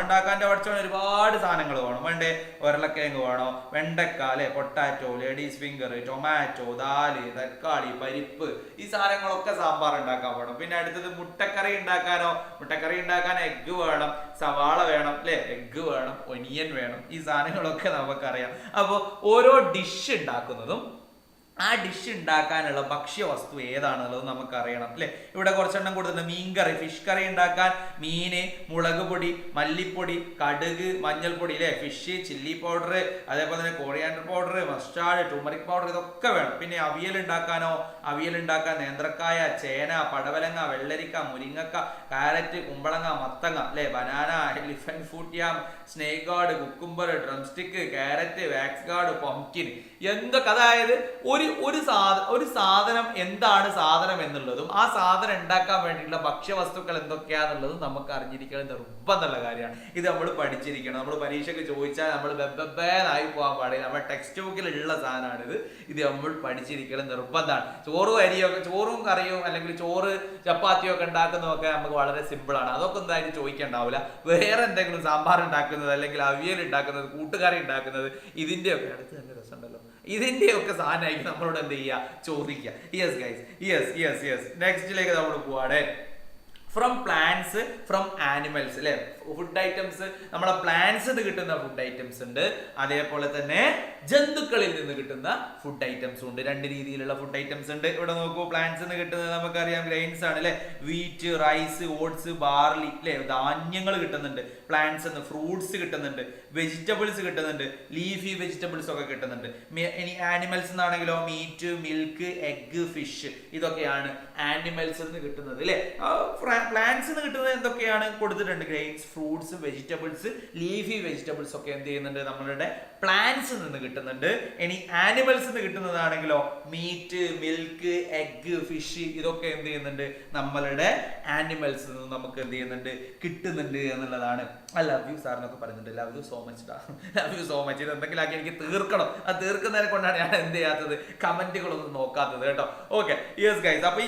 ഉണ്ടാക്കാൻ പഠിച്ചോണം ഒരുപാട് സാധനങ്ങൾ വേണം. വേണ്ടേ, ഉരുളക്കിഴങ്ങ് വേണോ, വെണ്ടക്ക അല്ലെ, potato, ladies finger, tomato, dal, തക്കാളി, പരിപ്പ്, ഈ സാധനങ്ങളൊക്കെ സാമ്പാർ ഉണ്ടാക്കാൻ വേണം. പിന്നെ അടുത്തത് മുട്ടക്കറി ഉണ്ടാക്കാൻ എഗ്ഗ് വേണം, സവാള വേണം അല്ലെ, എഗ്ഗ് വേണം, ഒനിയൻ വേണം, ഈ സാധനങ്ങളൊക്കെ നമുക്കറിയാം. അപ്പോൾ ഓരോ ഡിഷ് ഉണ്ടാക്കുന്നതും ആ ഡിഷ് ഉണ്ടാക്കാനുള്ള ഭക്ഷ്യവസ്തു ഏതാണുള്ളത് നമുക്ക് അറിയണം അല്ലെ. ഇവിടെ കുറച്ചെണ്ണം കൊടുത്തിട്ടുണ്ട്. മീൻകറി, ഫിഷ് കറി ഉണ്ടാക്കാൻ മീന്, മുളക് പൊടി, മല്ലിപ്പൊടി, കടുക്, മഞ്ഞൾപ്പൊടി അല്ലെ, ഫിഷ്, ചില്ലി പൗഡർ, അതേപോലെ തന്നെ കോറിയാൻഡർ പൗഡർ, മസ്റ്റാർഡ്, ടൂമറിക് പൗഡർ, ഇതൊക്കെ വേണം. പിന്നെ അവിയൽ ഉണ്ടാക്കാൻ നേന്ത്രക്കായ, ചേന, പടവലങ്ങ, വെള്ളരിക്ക, മുരിങ്ങക്ക, കാരറ്റ്, കുമ്പളങ്ങ, മത്തങ്ങ അല്ലെ, banana, elephant fruit yam, snake gourd, cucumber, drumstick, carrot, wax gourd, pumpkin, എന്തൊക്കെ. അതായത് ഒരു ഒരു സാധനം എന്താണ് സാധനം എന്നുള്ളതും ആ സാധനം ഉണ്ടാക്കാൻ വേണ്ടിയിട്ടുള്ള ഭക്ഷ്യവസ്തുക്കൾ എന്തൊക്കെയാന്നുള്ളതും നമുക്ക് അറിഞ്ഞിരിക്കണം നിർബന്ധമുള്ള കാര്യമാണ്. ഇത് നമ്മൾ പഠിച്ചിരിക്കണം. നമ്മൾ പരീക്ഷയ്ക്ക് ചോദിച്ചാൽ നമ്മൾ ബെബേനായി പോകാൻ പാടില്ല. നമ്മുടെ ടെക്സ്റ്റ് ബുക്കിലുള്ള സാധനമാണിത്. ഇത് നമ്മൾ പഠിച്ചിരിക്കണം നിർബന്ധമാണ്. ചോറും കറിയും അല്ലെങ്കിൽ ചോറ് ചപ്പാത്തിയോ ഒക്കെ ഉണ്ടാക്കുന്നതൊക്കെ നമുക്ക് വളരെ സിമ്പിൾ ആണ്. അതൊക്കെ എന്തായാലും ചോദിക്കണ്ടാവില്ല. വേറെ എന്തെങ്കിലും സാമ്പാർ ഉണ്ടാക്കുന്നത് അല്ലെങ്കിൽ അവിയൽ ഉണ്ടാക്കുന്നത് കൂട്ടുകറി ഉണ്ടാക്കുന്നത് ഇതിന്റെയൊക്കെ അടുത്ത് നല്ല രസമുണ്ടല്ലോ. ഇതിന്റെയൊക്കെ സാധനമായിരിക്കും നമ്മളോട് എന്ത് ചെയ്യുക, ചോദിക്കുക. യെസ് ഗൈസ്, യെസ് നെക്സ്റ്റിലേക്ക് നമ്മൾ പോവാടെ. ഫ്രം പ്ലാന്റ്സ്, ഫ്രം ആനിമൽസ് അല്ലെ, ഫുഡ് ഐറ്റംസ്. നമ്മളെ പ്ലാന്റ്സ് കിട്ടുന്ന ഫുഡ് ഐറ്റംസ് ഉണ്ട്, അതേപോലെ തന്നെ ജന്തുക്കളിൽ നിന്ന് കിട്ടുന്ന ഫുഡ് ഐറ്റംസും ഉണ്ട്. രണ്ട് രീതിയിലുള്ള ഫുഡ് ഐറ്റംസ് ഉണ്ട്. ഇവിടെ നോക്കൂ, പ്ലാന്റ്സ് കിട്ടുന്നത് നമുക്കറിയാം ഗ്രെയിൻസ് ആണ് അല്ലെ, വീറ്റ്, റൈസ്, ഓട്സ്, ബാർലി അല്ലെ, ധാന്യങ്ങൾ കിട്ടുന്നുണ്ട്. പ്ലാന്റ്സ് എന്ന് ഫ്രൂട്ട്സ് കിട്ടുന്നുണ്ട്, വെജിറ്റബിൾസ് കിട്ടുന്നുണ്ട്, ലീഫി വെജിറ്റബിൾസ് ഒക്കെ കിട്ടുന്നുണ്ട്. ഇനി ആനിമൽസ് എന്നാണെങ്കിലോ മീറ്റ്, മിൽക്ക്, എഗ്, ഫിഷ്, ഇതൊക്കെയാണ് ആനിമൽസ് എന്ന് കിട്ടുന്നത് അല്ലെ. പ്ലാന്റ്സ് കിട്ടുന്നത് എന്തൊക്കെയാണ് കൊടുത്തിട്ടുണ്ട്, grains, fruits, vegetables, leafy vegetables ഒക്കെ എന്ത് ചെയ്യുന്നുണ്ട്, നമ്മളുടെ പ്ലാന്റ്സ് നിന്ന് കിട്ടുന്നുണ്ട്. ഇനി ആനിമൽസ് നിന്ന് കിട്ടുന്നതാണെങ്കിലോ മീറ്റ്, മിൽക്ക്, എഗ്, ഫിഷ്, ഇതൊക്കെ എന്ത് ചെയ്യുന്നുണ്ട്, നമ്മളുടെ ആനിമൽസ് നിന്ന് നമുക്ക് എന്ത് ചെയ്യുന്നുണ്ട്, കിട്ടുന്നുണ്ട് എന്നുള്ളതാണ്. ലവ് യു സാർ എന്നൊക്കെ പറയുന്നുണ്ട്. ലവ് യു സോ മച്ച് ഡാ, ലവ് യു സോ മച്ച്. ഇത് എന്തെങ്കിലും ആക്കി എനിക്ക് തീർക്കണം. അത് തീർക്കുന്നതിനെ കൊണ്ടാണ് ഞാൻ എന്ത് ചെയ്യാത്തത്, കമന്റുകളൊന്നും നോക്കാത്തത് കേട്ടോ. Okay, yes guys. അപ്പൊ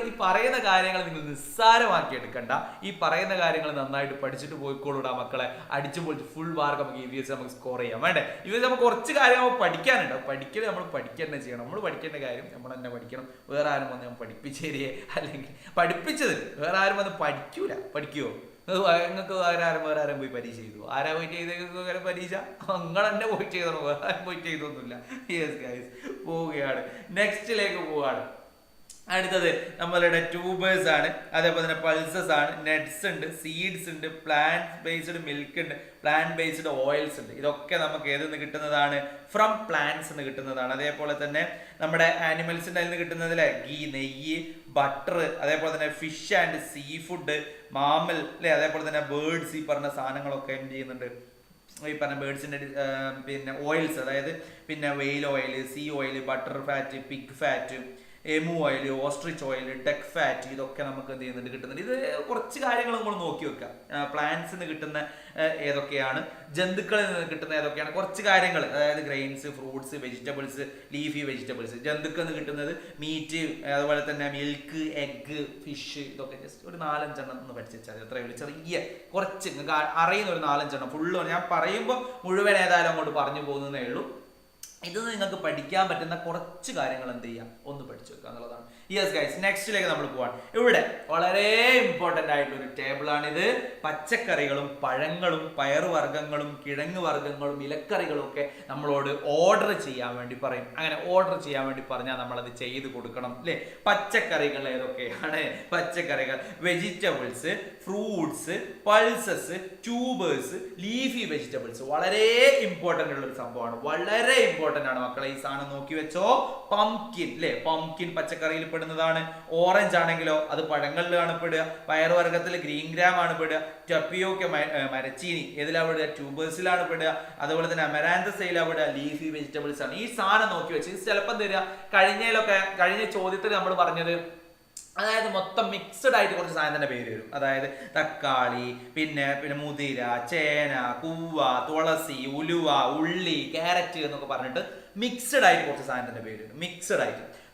ഈ പറയുന്ന കാര്യങ്ങൾ നിങ്ങൾ നിസ്സാരമാക്കി എടുക്കണ്ട. ഈ പറയുന്ന കാര്യങ്ങൾ നന്നായിട്ട് പഠിച്ചിട്ട് പോയിക്കോളൂടാ മക്കളെ. അടിച്ചു പൊളിച്ച് ഫുൾ മാർക്ക് നമുക്ക് EVS നമുക്ക് സ്കോർ ചെയ്യാം വേണ്ടേ. EVS നമുക്ക് കുറച്ച് കാര്യങ്ങൾ പഠിക്കാനുണ്ട്. പഠിക്കൽ നമ്മൾ പഠിക്കുക തന്നെ ചെയ്യണം. നമ്മൾ പഠിക്കേണ്ട കാര്യം നമ്മൾ തന്നെ പഠിക്കണം. വേറെ ആരും വന്ന് ഞാൻ പഠിപ്പിച്ചു തരികയെ അല്ലെങ്കിൽ പഠിപ്പിച്ചത് വേറെ ആരും വന്ന് പഠിക്കുമോ? നിങ്ങൾക്ക് വേറെ ആരും പോയി പരീക്ഷ ചെയ്തു? ആരാ പോയിട്ട് ചെയ്ത പരീക്ഷ? നിങ്ങൾ തന്നെ പോയി ചെയ്തോ, വേറെ ആരും പോയി ചെയ്തൊന്നുമില്ല. യെസ് ഗൈസ്, പോവുകയാണ്, നെക്സ്റ്റിലേക്ക് പോവുകയാണ്. അടുത്തത് നമ്മളുടെ ട്യൂബേഴ്സ് ആണ്, അതേപോലെ തന്നെ പൾസസ് ആണ്, നട്ട്സ് ഉണ്ട്, സീഡ്സ് ഉണ്ട്, പ്ലാന്റ് ബേസ്ഡ് മിൽക്ക് ഉണ്ട്, പ്ലാന്റ് ബേസ്ഡ് ഓയിൽസ് ഉണ്ട്. ഇതൊക്കെ നമുക്ക് ഏതിൽ നിന്ന് കിട്ടുന്നതാണ്, ഫ്രം പ്ലാന്റ്സ് നിന്ന് കിട്ടുന്നതാണ്. അതേപോലെ തന്നെ നമ്മുടെ ആനിമൽസിൻ്റെ അതിൽ നിന്ന് കിട്ടുന്നതിലെ ഗീ, നെയ്യ്, ബട്ടർ, അതേപോലെ തന്നെ fish and sea food, mammal അല്ലെ, അതേപോലെ തന്നെ ബേർഡ്സ്, ഈ പറഞ്ഞ സാധനങ്ങളൊക്കെ എന്ത് ചെയ്യുന്നുണ്ട്, ഈ പറഞ്ഞ ബേർഡ്സിന്റെ പിന്നെ ഓയിൽസ്, അതായത് പിന്നെ whale oil, sea oil, butter fat, pig fat, emu oil, ostrich oil, duck fat, ഇതൊക്കെ നമുക്ക് എന്ത് ചെയ്യുന്നുണ്ട്, കിട്ടുന്നുണ്ട്. ഇത് കുറച്ച് കാര്യങ്ങൾ നമ്മൾ നോക്കി വെക്കാം. പ്ലാന്റ്സിൽ നിന്ന് കിട്ടുന്ന ഏതൊക്കെയാണ്, ജന്തുക്കളിൽ നിന്ന് കിട്ടുന്ന ഏതൊക്കെയാണ്, കുറച്ച് കാര്യങ്ങൾ, അതായത് grains, fruits, vegetables, leafy vegetables. ജന്തുക്കളിൽ നിന്ന് കിട്ടുന്നത് മീറ്റ്, അതുപോലെ തന്നെ മിൽക്ക്, എഗ്, ഫിഷ്, ഇതൊക്കെ ജസ്റ്റ് ഒരു 4-5 ഒന്ന് പഠിച്ചു വെച്ചാൽ എത്രയേ ഉള്ളൂ. ചെറിയ കുറച്ച് നിങ്ങൾക്ക് അറിയുന്ന ഒരു 4-5 ഫുള്ള് ഞാൻ പറയുമ്പോൾ മുഴുവൻ ഏതായാലും അങ്ങോട്ട് പറഞ്ഞു പോകുന്നതേ ഉള്ളൂ. ഇത് നിങ്ങൾക്ക് പഠിക്കാൻ പറ്റുന്ന കുറച്ച് കാര്യങ്ങൾ എന്ത് ചെയ്യാം, ഒന്ന് പഠിച്ചു വെക്കുക എന്നുള്ളതാണ്. യെസ് ഗൈസ്, നെക്സ്റ്റിലേക്ക് നമ്മൾ പോവാണ്. ഇവിടെ വളരെ ഇമ്പോർട്ടൻ്റ് ആയിട്ടുള്ള ഒരു ടേബിളാണിത്. പച്ചക്കറികളും പഴങ്ങളും പയറുവർഗ്ഗങ്ങളും കിഴങ്ങ് വർഗ്ഗങ്ങളും ഇലക്കറികളും ഒക്കെ നമ്മളോട് ഓർഡർ ചെയ്യാൻ വേണ്ടി പറയും. അങ്ങനെ ഓർഡർ ചെയ്യാൻ വേണ്ടി പറഞ്ഞാൽ നമ്മളത് ചെയ്ത് കൊടുക്കണം അല്ലേ. പച്ചക്കറികൾ ഏതൊക്കെയാണ്? പച്ചക്കറികൾ vegetables, fruits, pulses, tubers, leafy vegetables. വളരെ ഇമ്പോർട്ടൻ്റ് ഉള്ള ഒരു സംഭവമാണ്, വളരെ ഇമ്പോർട്ടൻ്റ് ആണ് മക്കളെ. ഈ സാധനം നോക്കി വെച്ചോ. പംകിൻ അല്ലെ, പംകിൻ പച്ചക്കറിയിൽ പെടുന്നതാണ്. ഓറഞ്ച് ആണെങ്കിലോ അത് പഴങ്ങളിലാണ് പെടുക. പയറുവർഗ്ഗത്തിൽ ഗ്രീൻ ഗ്രാം ആണ് പെടുക. ടപ്പിയോക്ക, മരച്ചീനി ഏതിലാണ് പെടുക? ട്യൂബേഴ്സിലാണ് പെടുക. അതുപോലെ തന്നെ അമരാന്തസയിലാണ് പെടുക. ലീഫി വെജിറ്റബിൾസ് ആണ്. ഈ സാധനം നോക്കി വെച്ച് ചിലപ്പം തരിക. കഴിഞ്ഞ ചോദ്യത്തിൽ നമ്മൾ പറഞ്ഞത്, അതായത് മൊത്തം മിക്സഡ് ആയിട്ട് കുറച്ച് സാധനത്തിന്റെ പേര് വരും. അതായത് തക്കാളി, പിന്നെ മുതിര, ചേന, കൂവ, തുളസി, ഉലുവ, ഉള്ളി, ക്യാരറ്റ് എന്നൊക്കെ പറഞ്ഞിട്ട് മിക്സഡ് ആയിട്ട് കുറച്ച് സാധനത്തിന്റെ പേര് വരും.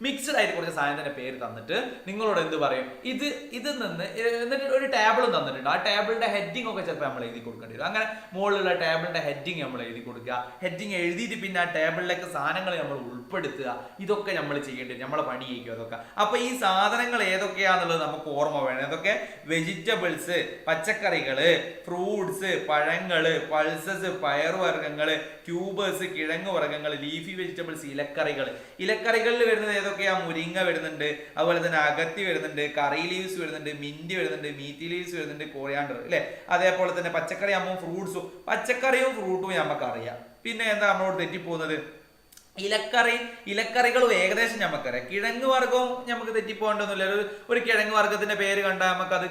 മിക്സഡ് ആയിട്ട് കുറച്ച് സാധനത്തിന്റെ പേര് തന്നിട്ട് നിങ്ങളോട് എന്ത് പറയും, ഇതിൽ നിന്ന് എന്നിട്ട് ഒരു ടേബിളും തന്നിട്ടുണ്ട്. ആ ടേബിളിന്റെ ഹെഡിങ് ഒക്കെ ചിലപ്പോൾ നമ്മൾ എഴുതി കൊടുക്കേണ്ടി വരും. അങ്ങനെ മുകളിലുള്ള ടേബിളിന്റെ ഹെഡിങ് നമ്മൾ എഴുതി കൊടുക്കുക. ഹെഡിങ് എഴുതിയിട്ട് പിന്നെ ആ ടേബിളിലേക്ക് സാധനങ്ങൾ നമ്മൾ ഉൾപ്പെടുത്തുക. ഇതൊക്കെ നമ്മൾ ചെയ്യേണ്ടി വരും, നമ്മളെ പണിയേക്കും അതൊക്കെ. അപ്പൊ ഈ സാധനങ്ങൾ ഏതൊക്കെയാന്നുള്ളത് നമുക്ക് ഓർമ്മ വേണം. ഏതൊക്കെ? വെജിറ്റബിൾസ് പച്ചക്കറികള്, ഫ്രൂട്ട്സ് പഴങ്ങള്, പൾസസ് പയറുവർഗ്ഗങ്ങള്, ട്യൂബേഴ്സ് കിഴങ്ങ് വർഗ്ഗങ്ങൾ, ലീഫി വെജിറ്റബിൾസ് ഇലക്കറികളിൽ വരുന്നത് ഏതൊക്കെയാ? മുരിങ്ങ വരുന്നുണ്ട്, അതുപോലെ തന്നെ അഗത്തി വരുന്നുണ്ട്, കറി ലീവ്സ് വരുന്നുണ്ട്, മിന്റ് വരുന്നുണ്ട്, മീത്തി ലീവ്സ് വരുന്നുണ്ട്, കോറിയാണ്ടർ അല്ലെ. അതേപോലെ തന്നെ പച്ചക്കറി ആകുമ്പോൾ പച്ചക്കറിയും ഫ്രൂട്ടും നമുക്കറിയാം. പിന്നെ എന്താ നമ്മളോട് തെറ്റിപ്പോകുന്നത്? ഇലക്കറികളും ഏകദേശം നമുക്കറിയാം. കിഴങ്ങ് വർഗവും നമുക്ക് തെറ്റിപ്പോകേണ്ടൊന്നുമില്ല. ഒരു കിഴങ്ങ് വർഗത്തിന്റെ പേര് കണ്ടാൽ നമുക്ക് അത്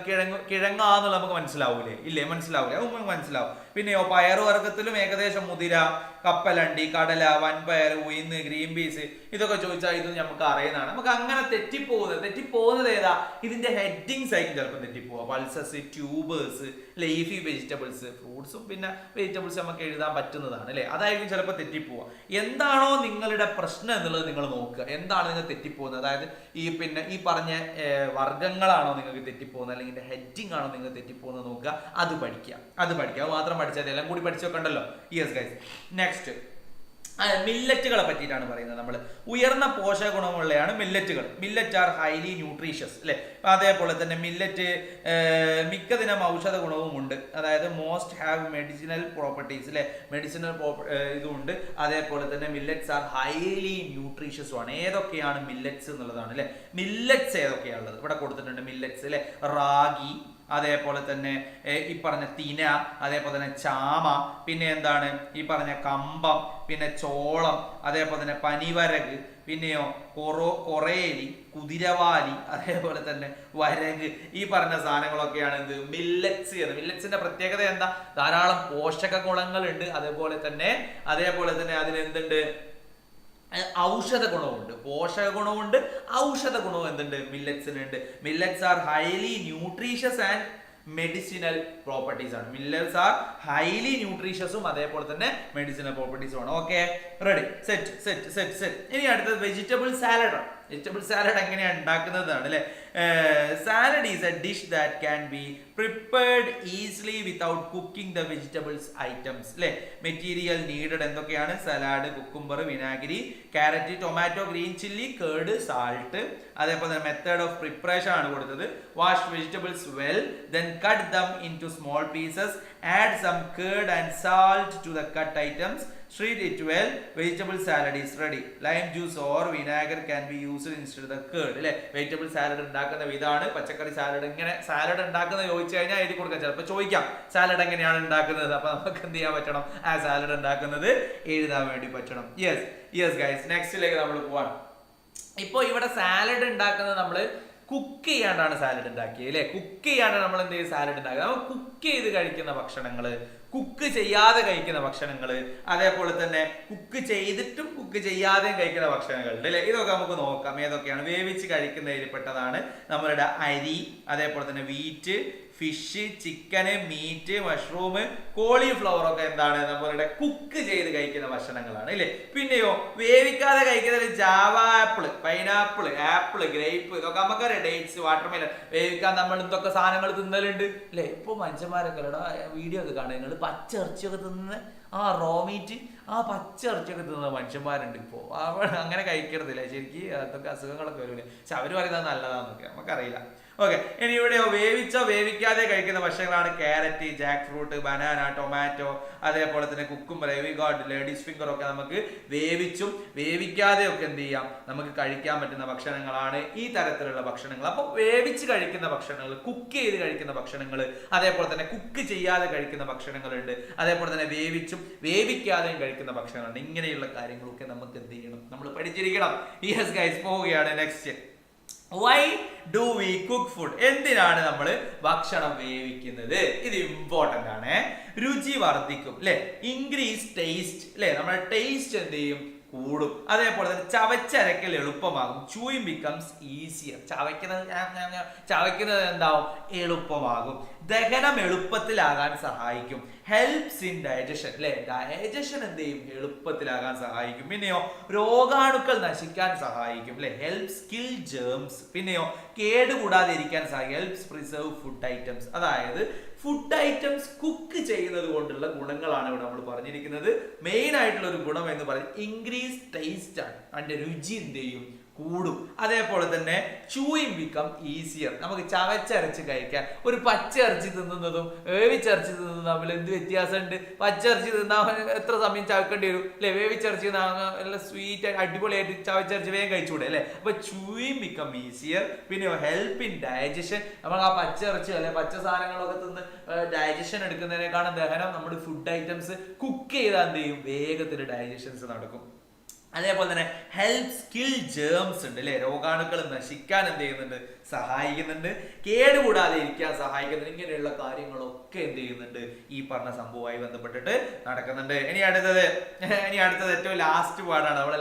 കിഴങ്ങാന്നുള്ള നമുക്ക് മനസ്സിലാവൂലേ? ഇല്ലേ, മനസ്സിലാവൂലേ? അത് നമുക്ക് മനസ്സിലാവും. പിന്നെയോ പയറു വർഗത്തിലും ഏകദേശം മുതിര, കപ്പലണ്ടി, കടല, വൻപയർ, ഉയിന്ന്, ഗ്രീൻ പീസ് ഇതൊക്കെ ചോദിച്ചാൽ ഇത് നമുക്ക് അറിയുന്നതാണ്. നമുക്ക് അങ്ങനെ തെറ്റിപ്പോകുന്നത് ഏതാ? ഇതിന്റെ ഹെഡിങ്സ് ആയിരിക്കും ചിലപ്പോൾ തെറ്റിപ്പോവുക. പൾസസ്, ട്യൂബേഴ്സ്, ലീഫി വെജിറ്റബിൾസ്, ഫ്രൂട്ട്സും പിന്നെ വെജിറ്റബിൾസ് നമുക്ക് എഴുതാൻ പറ്റുന്നതാണ് അല്ലെ. അതായിരിക്കും ചിലപ്പോൾ തെറ്റിപ്പോവുക. എന്താണോ നിങ്ങളുടെ പ്രശ്നം എന്നുള്ളത് നിങ്ങൾ നോക്കുക. എന്താണ് നിങ്ങൾ തെറ്റിപ്പോകുന്നത്? അതായത് ഈ പറഞ്ഞ വർഗ്ഗങ്ങളാണോ നിങ്ങൾക്ക് തെറ്റിപ്പോകുന്നത്, അല്ലെങ്കിൽ ഹെഡിങ് ആണോ നിങ്ങൾ തെറ്റിപ്പോകുന്നത് നോക്കുക. അത് പഠിക്കുക. അത് മാത്രം പഠിച്ചാൽ എല്ലാം കൂടി പഠിച്ചു വെക്കണ്ടല്ലോ. യെസ് ഗൈസ്, നെക്സ്റ്റ് മില്ലറ്റുകളെ പറ്റിയിട്ടാണ് പറയുന്നത്. നമ്മൾ ഉയർന്ന പോഷക ഗുണമുള്ളതാണ് മില്ലറ്റുകൾ. മില്ലറ്റ് ആർ ഹൈലി ന്യൂട്രീഷ്യസ് അല്ലെ. അതേപോലെ തന്നെ മില്ലറ്റ് മിക്കതിനും ഔഷധ ഗുണവും ഉണ്ട്. അതായത് മോസ്റ്റ് ഹാവ് മെഡിസിനൽ പ്രോപ്പർട്ടീസ് അല്ലെ, മെഡിസിനൽ ഇതുണ്ട്. അതേപോലെ തന്നെ മില്ലറ്റ്സ് ആർ ഹൈലി ന്യൂട്രീഷ്യസും ആണ്. ഏതൊക്കെയാണ് മില്ലറ്റ്സ് എന്നുള്ളതാണ് അല്ലെ. മില്ലറ്റ്സ് ഏതൊക്കെയാണുള്ളത് ഇവിടെ കൊടുത്തിട്ടുണ്ട്. മില്ലറ്റ്സ് അല്ലെ, റാഗി, അതേപോലെ തന്നെ ഈ പറഞ്ഞ തിന, അതേപോലെ തന്നെ ചാമ, പിന്നെ എന്താണ് ഈ പറഞ്ഞ കമ്പം, പിന്നെ ചോളം, അതേപോലെ തന്നെ പനിവരക്, പിന്നെയോ കൊറേലി, കുതിരവാലി, അതേപോലെ തന്നെ വരക്. ഈ പറഞ്ഞ സാധനങ്ങളൊക്കെയാണ് എന്ത്? മില്ലറ്റ്സ്. മില്ലറ്റ്സിന്റെ പ്രത്യേകത എന്താ? ധാരാളം പോഷക ഗുണങ്ങളുണ്ട്. അതേപോലെ തന്നെ അതിനെന്തുണ്ട്? ഔഷധ ഗുണമുണ്ട്. പോഷക ഗുണമുണ്ട്, ഔഷധ ഗുണവും എന്തുണ്ട്? മില്ലറ്റ്സിനുണ്ട്. Millets are highly nutritious and medicinal properties ആണ്. മില്ലറ്റ്സ് ആർ ഹൈലി ന്യൂട്രീഷ്യസും അതേപോലെ തന്നെ മെഡിസിനൽ പ്രോപ്പർട്ടീസും ആണ്. Okay, ready, set. ഇനി അടുത്തത് വെജിറ്റബിൾ സാലഡ്. വെജിറ്റബിൾ സാലഡ് എങ്ങനെയാണ് ഉണ്ടാക്കുന്നതാണ് അല്ലെ. Salad is a dish that can be prepared easily without cooking the vegetables items അല്ലെ. മെറ്റീരിയൽ നീഡഡ് എന്തൊക്കെയാണ്? സലാഡ്, കുക്കുംബർ, വിനാഗിരി, carrot, tomato, green chilli, curd, salt. അതേപോലെ തന്നെ മെത്തേഡ് ഓഫ് പ്രിപ്പറേഷൻ ആണ് കൊടുത്തത്. Wash vegetables well, then cut them into small pieces, add some curd and salt to the cut items, treat it well, vegetable salad is ready. Lime juice or vinegar can be used instead of the curd അല്ലെ. Vegetable salad ഉണ്ടാക്കുന്ന വിധാണ്. പച്ചക്കറി salad എങ്ങനെ salad ഉണ്ടാക്കുന്നത് ചോദിച്ചു കഴിഞ്ഞാൽ എഴുതി കൊടുക്കാം. ചിലപ്പോൾ ചോദിക്കാം സാലഡ് എങ്ങനെയാണ് ഉണ്ടാക്കുന്നത്. അപ്പൊ നമുക്ക് എന്ത് ചെയ്യാൻ പറ്റണം? ആ സാലഡ് ഉണ്ടാക്കുന്നത് എഴുതാൻ വേണ്ടി പറ്റണം. യെസ് ഗൈസ്, നെക്സ്റ്റിലേക്ക് നമ്മൾ പോവാം. ഇപ്പൊ ഇവിടെ സാലഡ് ഉണ്ടാക്കുന്നത് നമ്മൾ കുക്ക് ചെയ്യാണ്ടാണ് സാലഡ് ഉണ്ടാക്കിയത് അല്ലെ. കുക്ക് ചെയ്യാണ്ട് നമ്മൾ എന്ത് ചെയ്യും? സാലഡ് ഉണ്ടാക്കുക. നമ്മൾ കുക്ക് ചെയ്ത് കഴിക്കുന്ന ഭക്ഷണങ്ങള്, കുക്ക് ചെയ്യാതെ കഴിക്കുന്ന ഭക്ഷണങ്ങൾ, അതേപോലെ തന്നെ കുക്ക് ചെയ്തിട്ടും കുക്ക് ചെയ്യാതെയും കഴിക്കുന്ന ഭക്ഷണങ്ങളുണ്ട് അല്ലെ. ഇതൊക്കെ നമുക്ക് നോക്കാം ഏതൊക്കെയാണ്. വേവിച്ച് കഴിക്കുന്നതിൽ പെട്ടതാണ് നമ്മളുടെ അരി, അതേപോലെ തന്നെ വീറ്റ്, ഫിഷ്, ചിക്കന്, മീറ്റ്, മഷ്റൂം, കോളിഫ്ലവർ ഒക്കെ എന്താണ് നമ്മളുടെ കുക്ക് ചെയ്ത് കഴിക്കുന്ന ഭക്ഷണങ്ങളാണ് അല്ലേ. പിന്നെയോ വേവിക്കാതെ കഴിക്കുന്നത് Java apple, pineapple, apple, grape, ഇതൊക്കെ നമുക്കറിയാം. Dates, watermelon. വേവിക്കാൻ നമ്മൾ ഇതൊക്കെ സാധനങ്ങൾ തിന്നലുണ്ട് അല്ലെ. ഇപ്പൊ മനുഷ്യന്മാരൊക്കെ വീഡിയോ ഒക്കെ കാണുക, നിങ്ങൾ പച്ച ഇറച്ചിയൊക്കെ തിന്നുന്ന റോ മീറ്റ്, പച്ച ഇറച്ചിയൊക്കെ തിന്നുന്ന മനുഷ്യന്മാരുണ്ട് ഇപ്പോൾ. അങ്ങനെ കഴിക്കരുതില്ല ശരിക്കും. അതൊക്കെ അസുഖങ്ങളൊക്കെ വരില്ലേ. പക്ഷെ അവര് പറയുന്നത് നല്ലതാന്നൊക്കെ നമുക്കറിയില്ല. ഓക്കെ, ഇനി ഇവിടെയോ വേവിച്ചോ വേവിക്കാതെ കഴിക്കുന്ന ഭക്ഷണങ്ങളാണ് carrot, Jack fruit, banana, tomato, അതേപോലെ തന്നെ കുക്കുംബർ, എവിഗാർഡ്, ലേഡീസ് ഫിംഗർ ഒക്കെ നമുക്ക് വേവിച്ചും വേവിക്കാതെയും ഒക്കെ എന്ത് ചെയ്യാം? നമുക്ക് കഴിക്കാൻ പറ്റുന്ന ഭക്ഷണങ്ങളാണ് ഈ തരത്തിലുള്ള ഭക്ഷണങ്ങൾ. അപ്പൊ വേവിച്ച് കഴിക്കുന്ന ഭക്ഷണങ്ങൾ, കുക്ക് ചെയ്ത് കഴിക്കുന്ന ഭക്ഷണങ്ങൾ, അതേപോലെ തന്നെ കുക്ക് ചെയ്യാതെ കഴിക്കുന്ന ഭക്ഷണങ്ങളുണ്ട്. അതേപോലെ തന്നെ വേവിച്ചും വേവിക്കാതെയും കഴിക്കുന്ന ഭക്ഷണങ്ങളുണ്ട്. ഇങ്ങനെയുള്ള കാര്യങ്ങളൊക്കെ നമുക്ക് എന്ത് ചെയ്യണം? നമ്മൾ പഠിച്ചിരിക്കണം. യെസ് ഗൈസ്, പോവുകയാണ് next. Why do we cook food? എന്തിനാണ് നമ്മൾ ഭക്ഷണം വേവിക്കുന്നത്? ഇത് ഇമ്പോർട്ടന്റ് ആണ്. രുചി വർദ്ധിക്കും അല്ലെ, ഇൻക്രീസ് ടേസ്റ്റ് അല്ലെ. നമ്മുടെ ടേസ്റ്റ് എന്ത് ചെയ്യും? കൂടും. അതേപോലെ തന്നെ ചവച്ചരക്കൽ എളുപ്പമാകും. Chewing becomes easier. ചവയ്ക്കുന്നത് എന്താവും? എളുപ്പമാകും. ദഹനം എളുപ്പത്തിലാകാൻ സഹായിക്കും. ഹെൽപ്സ് ഇൻ ഡൈജഷൻ അല്ലെ. ഡൈജഷൻ എന്ത് ചെയ്യും? എളുപ്പത്തിലാകാൻ സഹായിക്കും. പിന്നെയോ രോഗാണുക്കൾ നശിക്കാൻ സഹായിക്കും അല്ലെ. Helps kill germs. പിന്നെയോ കേടുകൂടാതെ ഇരിക്കാൻ സഹായിക്കും. Helps preserve food items. അതായത് ഫുഡ് ഐറ്റംസ് കുക്ക് ചെയ്യുന്നത് കൊണ്ടുള്ള ഗുണങ്ങളാണ് ഇവിടെ നമ്മൾ പറഞ്ഞിരിക്കുന്നത്. മെയിൻ ആയിട്ടുള്ള ഒരു ഗുണം എന്ന് പറയുന്നത് ഇൻക്രീസ് ടേസ്റ്റ് ആണ്. അതിന്റെ രുചി എന്ത് ചെയ്യും? കൂടും. അതേപോലെ തന്നെ ചൂയിങ് ബിക്കം ഈസിയർ. നമുക്ക് ചവച്ചരച്ച് കഴിക്കാൻ. ഒരു പച്ച ഇറച്ചി തിന്നുന്നതും വേവിച്ചിറച്ചി തിന്നുന്നതും തമ്മിൽ എന്ത് വ്യത്യാസമുണ്ട്? പച്ചിറച്ചി തിന്നാൽ എത്ര സമയം ചവക്കേണ്ടി വരും അല്ലെ. വേവിച്ചിറച്ചി നല്ല സ്വീറ്റ് അടിപൊളിയായിട്ട് ചവച്ചരച്ച് വേഗം കഴിച്ചുകൂടെ അല്ലെ. അപ്പൊ ചൂയിങ് ബിക്കം ഈസിയർ. പിന്നെ ഹെൽപ്പ് ഇൻ ഡൈജഷൻ. നമ്മൾ ആ പച്ചിറച്ചി അല്ലെ പച്ച സാധനങ്ങളൊക്കെ തിന്ന് ഡൈജഷൻ എടുക്കുന്നതിനേക്കാളും ദഹനം നമ്മുടെ ഫുഡ് ഐറ്റംസ് കുക്ക് ചെയ്താൽ എന്ത് ചെയ്യും? വേഗത്തിൽ ഡൈജഷൻസ് നടക്കും. അതേപോലെ തന്നെ ഹെൽപ്സ് കിൽ ജേംസ് ഉണ്ട് അല്ലെ, രോഗാണുക്കൾ നശിക്കാൻ എന്ത് ചെയ്യുന്നുണ്ട്, സഹായിക്കുന്നുണ്ട്. കേടുകൂടാതെ ഇരിക്കാൻ സഹായിക്കുന്നുണ്ട്. ഇങ്ങനെയുള്ള കാര്യങ്ങളൊക്കെ എന്ത് ചെയ്യുന്നുണ്ട്, ഈ പറഞ്ഞ സംഭവമായി ബന്ധപ്പെട്ടിട്ട് നടക്കുന്നുണ്ട്. ഇനി അടുത്തത് ഏറ്റവും ലാസ്റ്റ് പാടാണ്. നമ്മളെ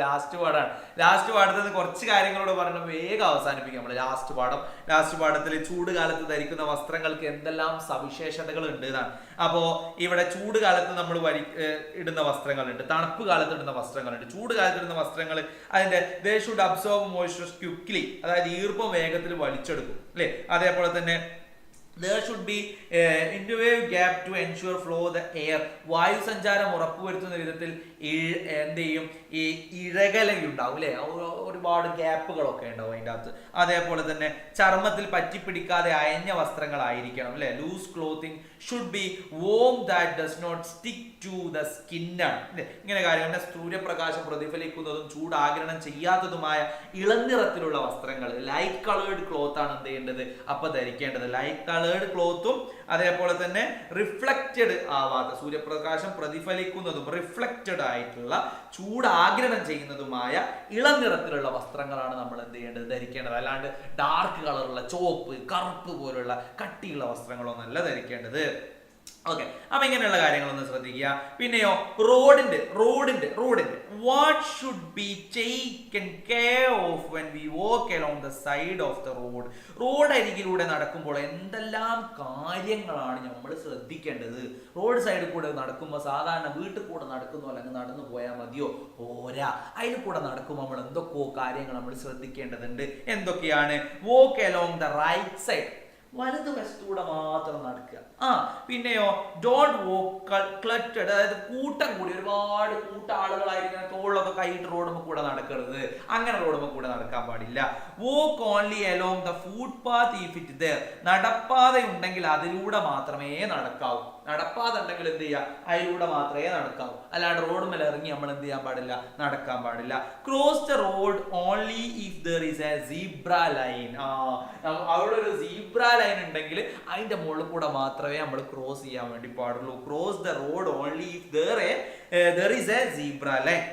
ലാസ്റ്റ് പാടത്തിൽ കുറച്ച് കാര്യങ്ങളോട് പറഞ്ഞ വേഗം അവസാനിപ്പിക്കും നമ്മൾ. ലാസ്റ്റ് പാഠത്തിൽ ചൂട് കാലത്ത് ധരിക്കുന്ന വസ്ത്രങ്ങൾക്ക് എന്തെല്ലാം സവിശേഷതകൾ ഉണ്ട് എന്നാണ്. അപ്പോ ഇവിടെ ചൂട് കാലത്ത് നമ്മൾ ഇടുന്ന വസ്ത്രങ്ങളുണ്ട്, തണുപ്പ് കാലത്ത് ഇടുന്ന വസ്ത്രങ്ങളുണ്ട്. ചൂട് കാലത്ത് ഇടുന്ന വസ്ത്രങ്ങൾ അതിന്റെ they should absorb moisture quickly, അതായത് ഈർപ്പം വേഗത്തിൽ വലിച്ചെടുക്കും അല്ലെ. അതേപോലെ തന്നെ there should be interwave gap to ensure flow the air, വായു സഞ്ചാരം ഉറപ്പുവരുത്തുന്ന വിധത്തിൽ എന്ത് ചെയ്യും, ഈ ഇഴകലുണ്ടാവും അല്ലെ, ഒരുപാട് ഗ്യാപ്പുകളൊക്കെ ഉണ്ടാവും അതിൻ്റെ അകത്ത്. അതേപോലെ തന്നെ ചർമ്മത്തിൽ പറ്റിപ്പിടിക്കാതെ അയഞ്ഞ വസ്ത്രങ്ങളായിരിക്കണം അല്ലെ. Loose clothing should be worn that does not stick to the സ്കിന്നാണ് അല്ലെ. ഇങ്ങനെ കാര്യം, സൂര്യപ്രകാശം പ്രതിഫലിക്കുന്നതും ചൂടാഗിരണം ചെയ്യാത്തതുമായ ഇളനിറത്തിലുള്ള വസ്ത്രങ്ങൾ, ലൈറ്റ് കളേർഡ് ക്ലോത്ത് ആണ് എന്ത് ചെയ്യേണ്ടത്, അപ്പൊ ധരിക്കേണ്ടത്. ലൈറ്റ് കളേർഡ് ക്ലോത്തും അതേപോലെ തന്നെ റിഫ്ലക്റ്റഡ് ആവാത്ത, സൂര്യപ്രകാശം പ്രതിഫലിക്കുന്നതും റിഫ്ലക്റ്റഡ് ആയിട്ടുള്ള ചൂടാഗിരണം ചെയ്യുന്നതുമായ ഇളനിറത്തിലുള്ള വസ്ത്രങ്ങളാണ് നമ്മൾ എന്ത് ചെയ്യേണ്ടത്, ധരിക്കേണ്ടത്. അല്ലാണ്ട് ഡാർക്ക് കളറുള്ള ചോപ്പ്, കറുപ്പ് പോലുള്ള കട്ടിയുള്ള വസ്ത്രങ്ങളൊന്നല്ല ധരിക്കേണ്ടത്. ഓക്കെ, അപ്പൊ ഇങ്ങനെയുള്ള കാര്യങ്ങളൊന്ന് ശ്രദ്ധിക്കുക. പിന്നെയോ റോഡിന്റെ what should be taken care of when we walk along the side of the road അരികിലൂടെ നടക്കുമ്പോൾ എന്തെല്ലാം കാര്യങ്ങളാണ് നമ്മൾ ശ്രദ്ധിക്കേണ്ടത്. റോഡ് സൈഡിൽ കൂടെ നടക്കുമ്പോൾ സാധാരണ വീട്ടിൽ കൂടെ നടക്കുന്നോ അല്ലെങ്കിൽ നടന്നു പോയാൽ മതിയോ, പോരാ. അതിൽ കൂടെ നടക്കുമ്പോൾ നമ്മൾ എന്തൊക്കെയോ കാര്യങ്ങൾ നമ്മൾ ശ്രദ്ധിക്കേണ്ടതുണ്ട്. എന്തൊക്കെയാണ്? Walk along the right side, വലതുവശത്തൂടെ മാത്രം നടക്കുക. പിന്നെയോ ഡോണ്ട് വോക്ക് ക്ലറ്റഡ്, അതായത് കൂട്ടം കൂടി ഒരുപാട് ആളുകളായിരിക്കുന്ന തോളിലൊക്കെ കൈയിട്ട് റോഡുമ്പോൾ കൂടെ നടക്കരുത്. അങ്ങനെ റോഡുമ്പോൾ കൂടെ നടക്കാൻ പാടില്ല. Walk only along the footpath if it there, നടപ്പാത ഉണ്ടെങ്കിൽ അതിലൂടെ മാത്രമേ നടക്കാവൂ. നടപ്പാത ഉണ്ടെങ്കിൽ എന്ത് ചെയ്യുക, അതിലൂടെ മാത്രമേ നടക്കാവൂ. അല്ലാണ്ട് റോഡ് മേലെ ഇറങ്ങി നമ്മൾ എന്ത് ചെയ്യാൻ പാടില്ല, നടക്കാൻ പാടില്ല. Cross the road only if there is A zebra line, അവിടെ ഒരു സീബ്ര ലൈൻ ഉണ്ടെങ്കിൽ അതിന്റെ മുകളിൽ കൂടെ മാത്രമേ നമ്മൾ ക്രോസ് ചെയ്യാൻ വേണ്ടി പാടുള്ളൂ. Cross the road only if there is a zebra line.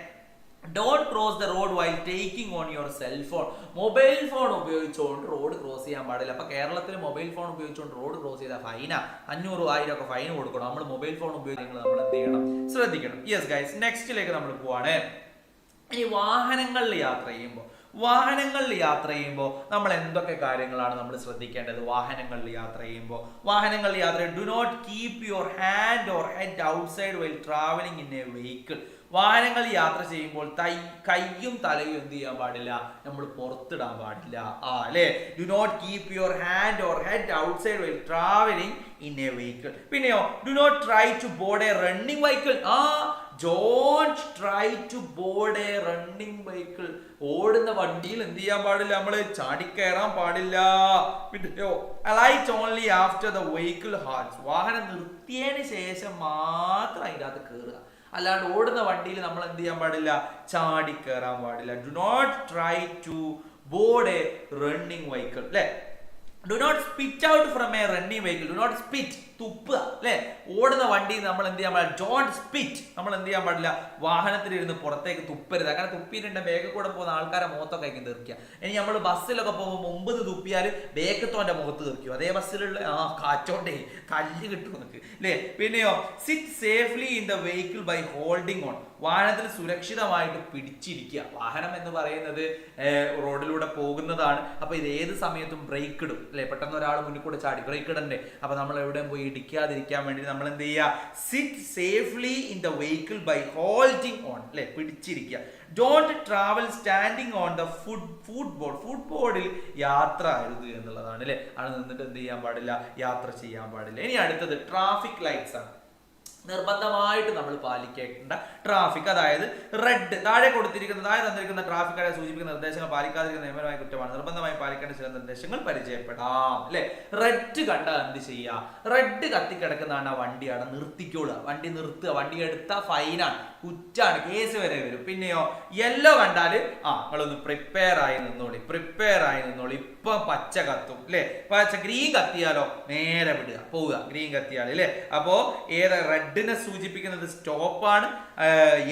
Don't cross the road while taking on your cell phone. Mobile phone ഉപയോഗിച്ചുകൊണ്ട് റോഡ് ക്രോസ് ചെയ്യാൻ പാടില്ല. അപ്പൊ കേരളത്തിൽ മൊബൈൽ ഫോൺ ഉപയോഗിച്ചുകൊണ്ട് റോഡ് ക്രോസ് ചെയ്താൽ ഫൈനാ, 500,000 ഒക്കെ ഫൈൻ കൊടുക്കണം. നമ്മൾ മൊബൈൽ ഫോൺ ഉപയോഗിക്കുന്നത് നമ്മൾ എന്ത് ചെയ്യണം, ശ്രദ്ധിക്കണം. യെസ് ഗൈസ്, നെക്സ്റ്റിലേക്ക് നമ്മൾ പോവാണ്. ഈ വാഹനങ്ങളിൽ യാത്ര ചെയ്യുമ്പോൾ നമ്മൾ എന്തൊക്കെ കാര്യങ്ങളാണ് നമ്മൾ ശ്രദ്ധിക്കേണ്ടത്? വാഹനങ്ങളിൽ യാത്ര ചെയ്യുമ്പോൾ do not keep your hand or head outside while travelling in a vehicle. വാഹനങ്ങളിൽ യാത്ര ചെയ്യുമ്പോൾ കൈയും തലയും എന്ത് ചെയ്യാൻ പാടില്ല, നമ്മൾ പുറത്തിടാൻ പാടില്ല. അല്ലെ, do not keep your hand or head outside while travelling in a vehicle. പിന്നെയോ do not try to board a running vehicle. Don't try to board a running vehicle. ഓടുന്ന വണ്ടിയിൽ എന്ത് ചെയ്യാൻ പാടില്ല, നമ്മള് ചാടിക്കയറാൻ പാടില്ല. പിന്നെയോ alight only after the vehicle halts. വാഹനം നിർത്തിയതിന് ശേഷം മാത്രം അതിൻ്റെ അകത്ത് കയറുക. അല്ലാണ്ട് ഓടുന്ന വണ്ടിയിൽ നമ്മൾ എന്ത് ചെയ്യാൻ പാടില്ല, ചാടിക്കയറാൻ പാടില്ല. Do not try to board a running vehicle അല്ലെ. Do not spit out from a running vehicle. Do not spit, തുപ്പുക അല്ലെ. ഓടുന്ന വണ്ടി നമ്മൾ എന്ത് ചെയ്യാൻ പാടില്ല, ഡോണ്ട് സ്പിറ്റ്, നമ്മൾ എന്ത് ചെയ്യാൻ പാടില്ല, വാഹനത്തിലിരുന്ന് പുറത്തേക്ക് തുപ്പരുത്. അങ്ങനെ തുപ്പിയിട്ടുണ്ട് ബേക്കിൽ കൂടെ പോകുന്ന ആൾക്കാരെ മുഖത്തൊക്കെ ആയിരിക്കും തെറിക്കുക. ഇനി നമ്മൾ ബസ്സിലൊക്കെ പോകുമ്പോൾ മുമ്പ് തുപ്പിയാൽ ബേക്കത്തോന്റെ മുഖത്ത് തെറിക്കും. അതേ ബസ്സിലുള്ള കാറ്റോണ്ടേ കല്ല് കിട്ടും നമുക്ക് അല്ലേ. പിന്നെയോ sit safely in the vehicle by holding on. വാഹനത്തിൽ സുരക്ഷിതമായിട്ട് പിടിച്ചിരിക്കുക. വാഹനം എന്ന് പറയുന്നത് റോഡിലൂടെ പോകുന്നതാണ്. അപ്പൊ ഇത് ഏത് സമയത്തും ബ്രേക്ക് ഇടും അല്ലെ. പെട്ടെന്ന് ഒരാൾ മുന്നിൽ കൂടെ ചാടി ബ്രേക്ക് ഇടണ്ടേ. അപ്പൊ നമ്മൾ എവിടെയും പോയി ഇടിക്കാതിരിക്കാൻ വേണ്ടി നമ്മൾ എന്ത് ചെയ്യുക, sit safely in the vehicle by holding on അല്ലെ, പിടിച്ചിരിക്കുക. Don't travel standing on the ഫുട് ബോർഡിൽ യാത്ര അരുത് എന്നുള്ളതാണ് അല്ലെ. അവിടെ നിന്നിട്ട് എന്ത് ചെയ്യാൻ പാടില്ല, യാത്ര ചെയ്യാൻ പാടില്ല. ഇനി അടുത്തത് ട്രാഫിക് ലൈറ്റ്സ് ആണ്. നിർബന്ധമായിട്ട് നമ്മൾ പാലിക്കേണ്ട ട്രാഫിക്, അതായത് റെഡ്, താഴെ തന്നിരിക്കുന്ന ട്രാഫിക് ആയ സൂചിപ്പിക്കുന്ന നിർദ്ദേശങ്ങൾ പാലിക്കാതിരിക്കുന്ന നിയമപരമായ കുറ്റമാണ്. നിർബന്ധമായി പാലിക്കേണ്ട ചില നിർദ്ദേശങ്ങൾ പരിചയപ്പെടാം അല്ലെ. റെഡ് കണ്ടാൽ എന്ത് ചെയ്യുക, റെഡ് കത്തിക്കിടക്കുന്നതാണ് ആ വണ്ടി അവിടെ നിർത്തിക്കോളുക. വണ്ടി നിർത്തുക, വണ്ടി എടുത്താൽ ഫൈനാണ്, കുറ്റാണ്, കേസ് വരെ വരും. പിന്നെയോ യെല്ലോ കണ്ടാല് നിങ്ങളൊന്ന് പ്രിപ്പയർ ആയി നിന്നോളി. ഇപ്പൊ പച്ച കത്തും അല്ലെ. ഗ്രീൻ കത്തിയാലോ നേരെ വിടുക, പോവുക. ഗ്രീൻ കത്തിയാൽ അല്ലെ. അപ്പോ റെഡ് റെഡിനെ സൂചിപ്പിക്കുന്നത് സ്റ്റോപ്പാണ്,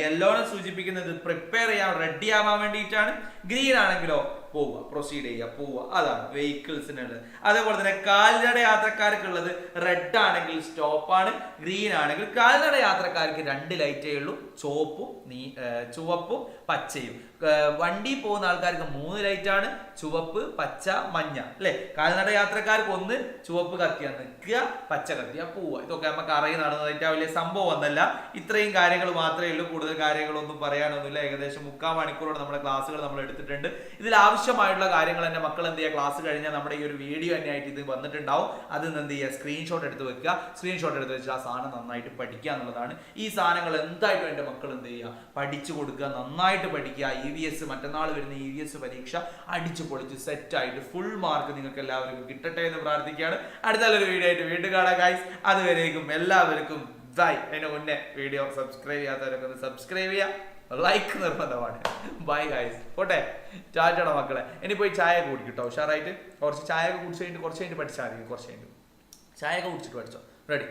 യെല്ലോനെ സൂചിപ്പിക്കുന്നത് പ്രിപ്പയർ ചെയ്യാൻ റെഡി ആവാൻ വേണ്ടിയിട്ടാണ്, ഗ്രീൻ ആണെങ്കിലോ പോവുക, പ്രൊസീഡ് ചെയ്യുക, പോവുക. അതാണ് വെഹിക്കിൾസിനുള്ളത്. അതേപോലെ തന്നെ കാൽനട യാത്രക്കാർക്കുള്ളത് റെഡ് ആണെങ്കിൽ സ്റ്റോപ്പാണ്, ഗ്രീൻ ആണെങ്കിൽ കാൽനട യാത്രക്കാർക്ക് 2 ലൈറ്റേ ഉള്ളൂ, ചുവപ്പും പച്ചയും. വണ്ടി പോകുന്ന ആൾക്കാർക്ക് 3 ലൈറ്റാണ്, ചുവപ്പ് പച്ച മഞ്ഞ അല്ലെ. കാൽനട യാത്രക്കാർക്ക് 1 ചുവപ്പ് കത്തിയാ നിൽക്കുക, പച്ച കത്തിയാ പോവുക. ഇതൊക്കെ നമുക്ക് അറിയുന്നതാണ്, വലിയ സംഭവം ഒന്നല്ല. ഇത്രയും കാര്യങ്ങൾ മാത്രമേ ഉള്ളൂ, കൂടുതൽ കാര്യങ്ങളൊന്നും പറയാനൊന്നുമില്ല. ഏകദേശം 3/4 മണിക്കൂറോടെ നമ്മുടെ ക്ലാസ്സുകൾ നമ്മൾ എടുത്തിട്ടുണ്ട്. ഇതിൽ ആവശ്യമായിട്ടുള്ള കാര്യങ്ങൾ തന്നെ മക്കൾ എന്ത് ചെയ്യുക, ക്ലാസ് കഴിഞ്ഞാൽ നമ്മുടെ ഈ ഒരു വീഡിയോ തന്നെയായിട്ട് ഇത് വന്നിട്ടുണ്ടാവും. അത് എന്ത് ചെയ്യുക, സ്ക്രീൻഷോട്ട് എടുത്ത് വെക്കുക. സ്ക്രീൻഷോട്ട് എടുത്ത് വെച്ചാൽ ആ സാധനം നന്നായിട്ട് പഠിക്കുക എന്നുള്ളതാണ്. ഈ സാധനങ്ങൾ എന്തായിട്ടും എൻ്റെ മക്കൾ എന്ത് ചെയ്യുക, പഠിച്ചു കൊടുക്കുക, നന്നായിട്ട് പഠിക്കുക. EVS മറ്റന്നാൾ വരുന്ന EVS പരീക്ഷ അടിച്ചു പൊളിച്ച് സെറ്റായിട്ട് ഫുൾ മാർക്ക് നിങ്ങൾക്ക് എല്ലാവർക്കും കിട്ടട്ടെ എന്ന് പ്രാർത്ഥിക്കുകയാണ്. അടുത്തൊരു വീഡിയോ ആയിട്ട് വീണ്ടും കാണാം ഗൈസ്. അതുവരേക്കും എല്ലാവർക്കും ബൈ. അതിന് മുന്നേ വീഡിയോ സബ്സ്ക്രൈബ് ചെയ്യാത്തവരൊക്കെ ഒന്ന് സബ്സ്ക്രൈബ് ചെയ്യുക, ലൈക്ക് നിർബന്ധമാണ്. ബൈ ഗൈസ്, പോട്ടെ, ചാറ്റട മക്കളെ. ഇനി പോയി ചായ കുടിക്കട്ടോ ഉഷാറായിട്ട്. കുറച്ച് ചായ ഒക്കെ കുടിച്ച് കഴിഞ്ഞിട്ട് കുറച്ച് കഴിഞ്ഞിട്ട് പഠിച്ചാൽ മതി. കുറച്ച് കഴിഞ്ഞിട്ട് ചായ ഒക്കെ കുടിച്ചിട്ട് പഠിച്ചോ. റെഡി.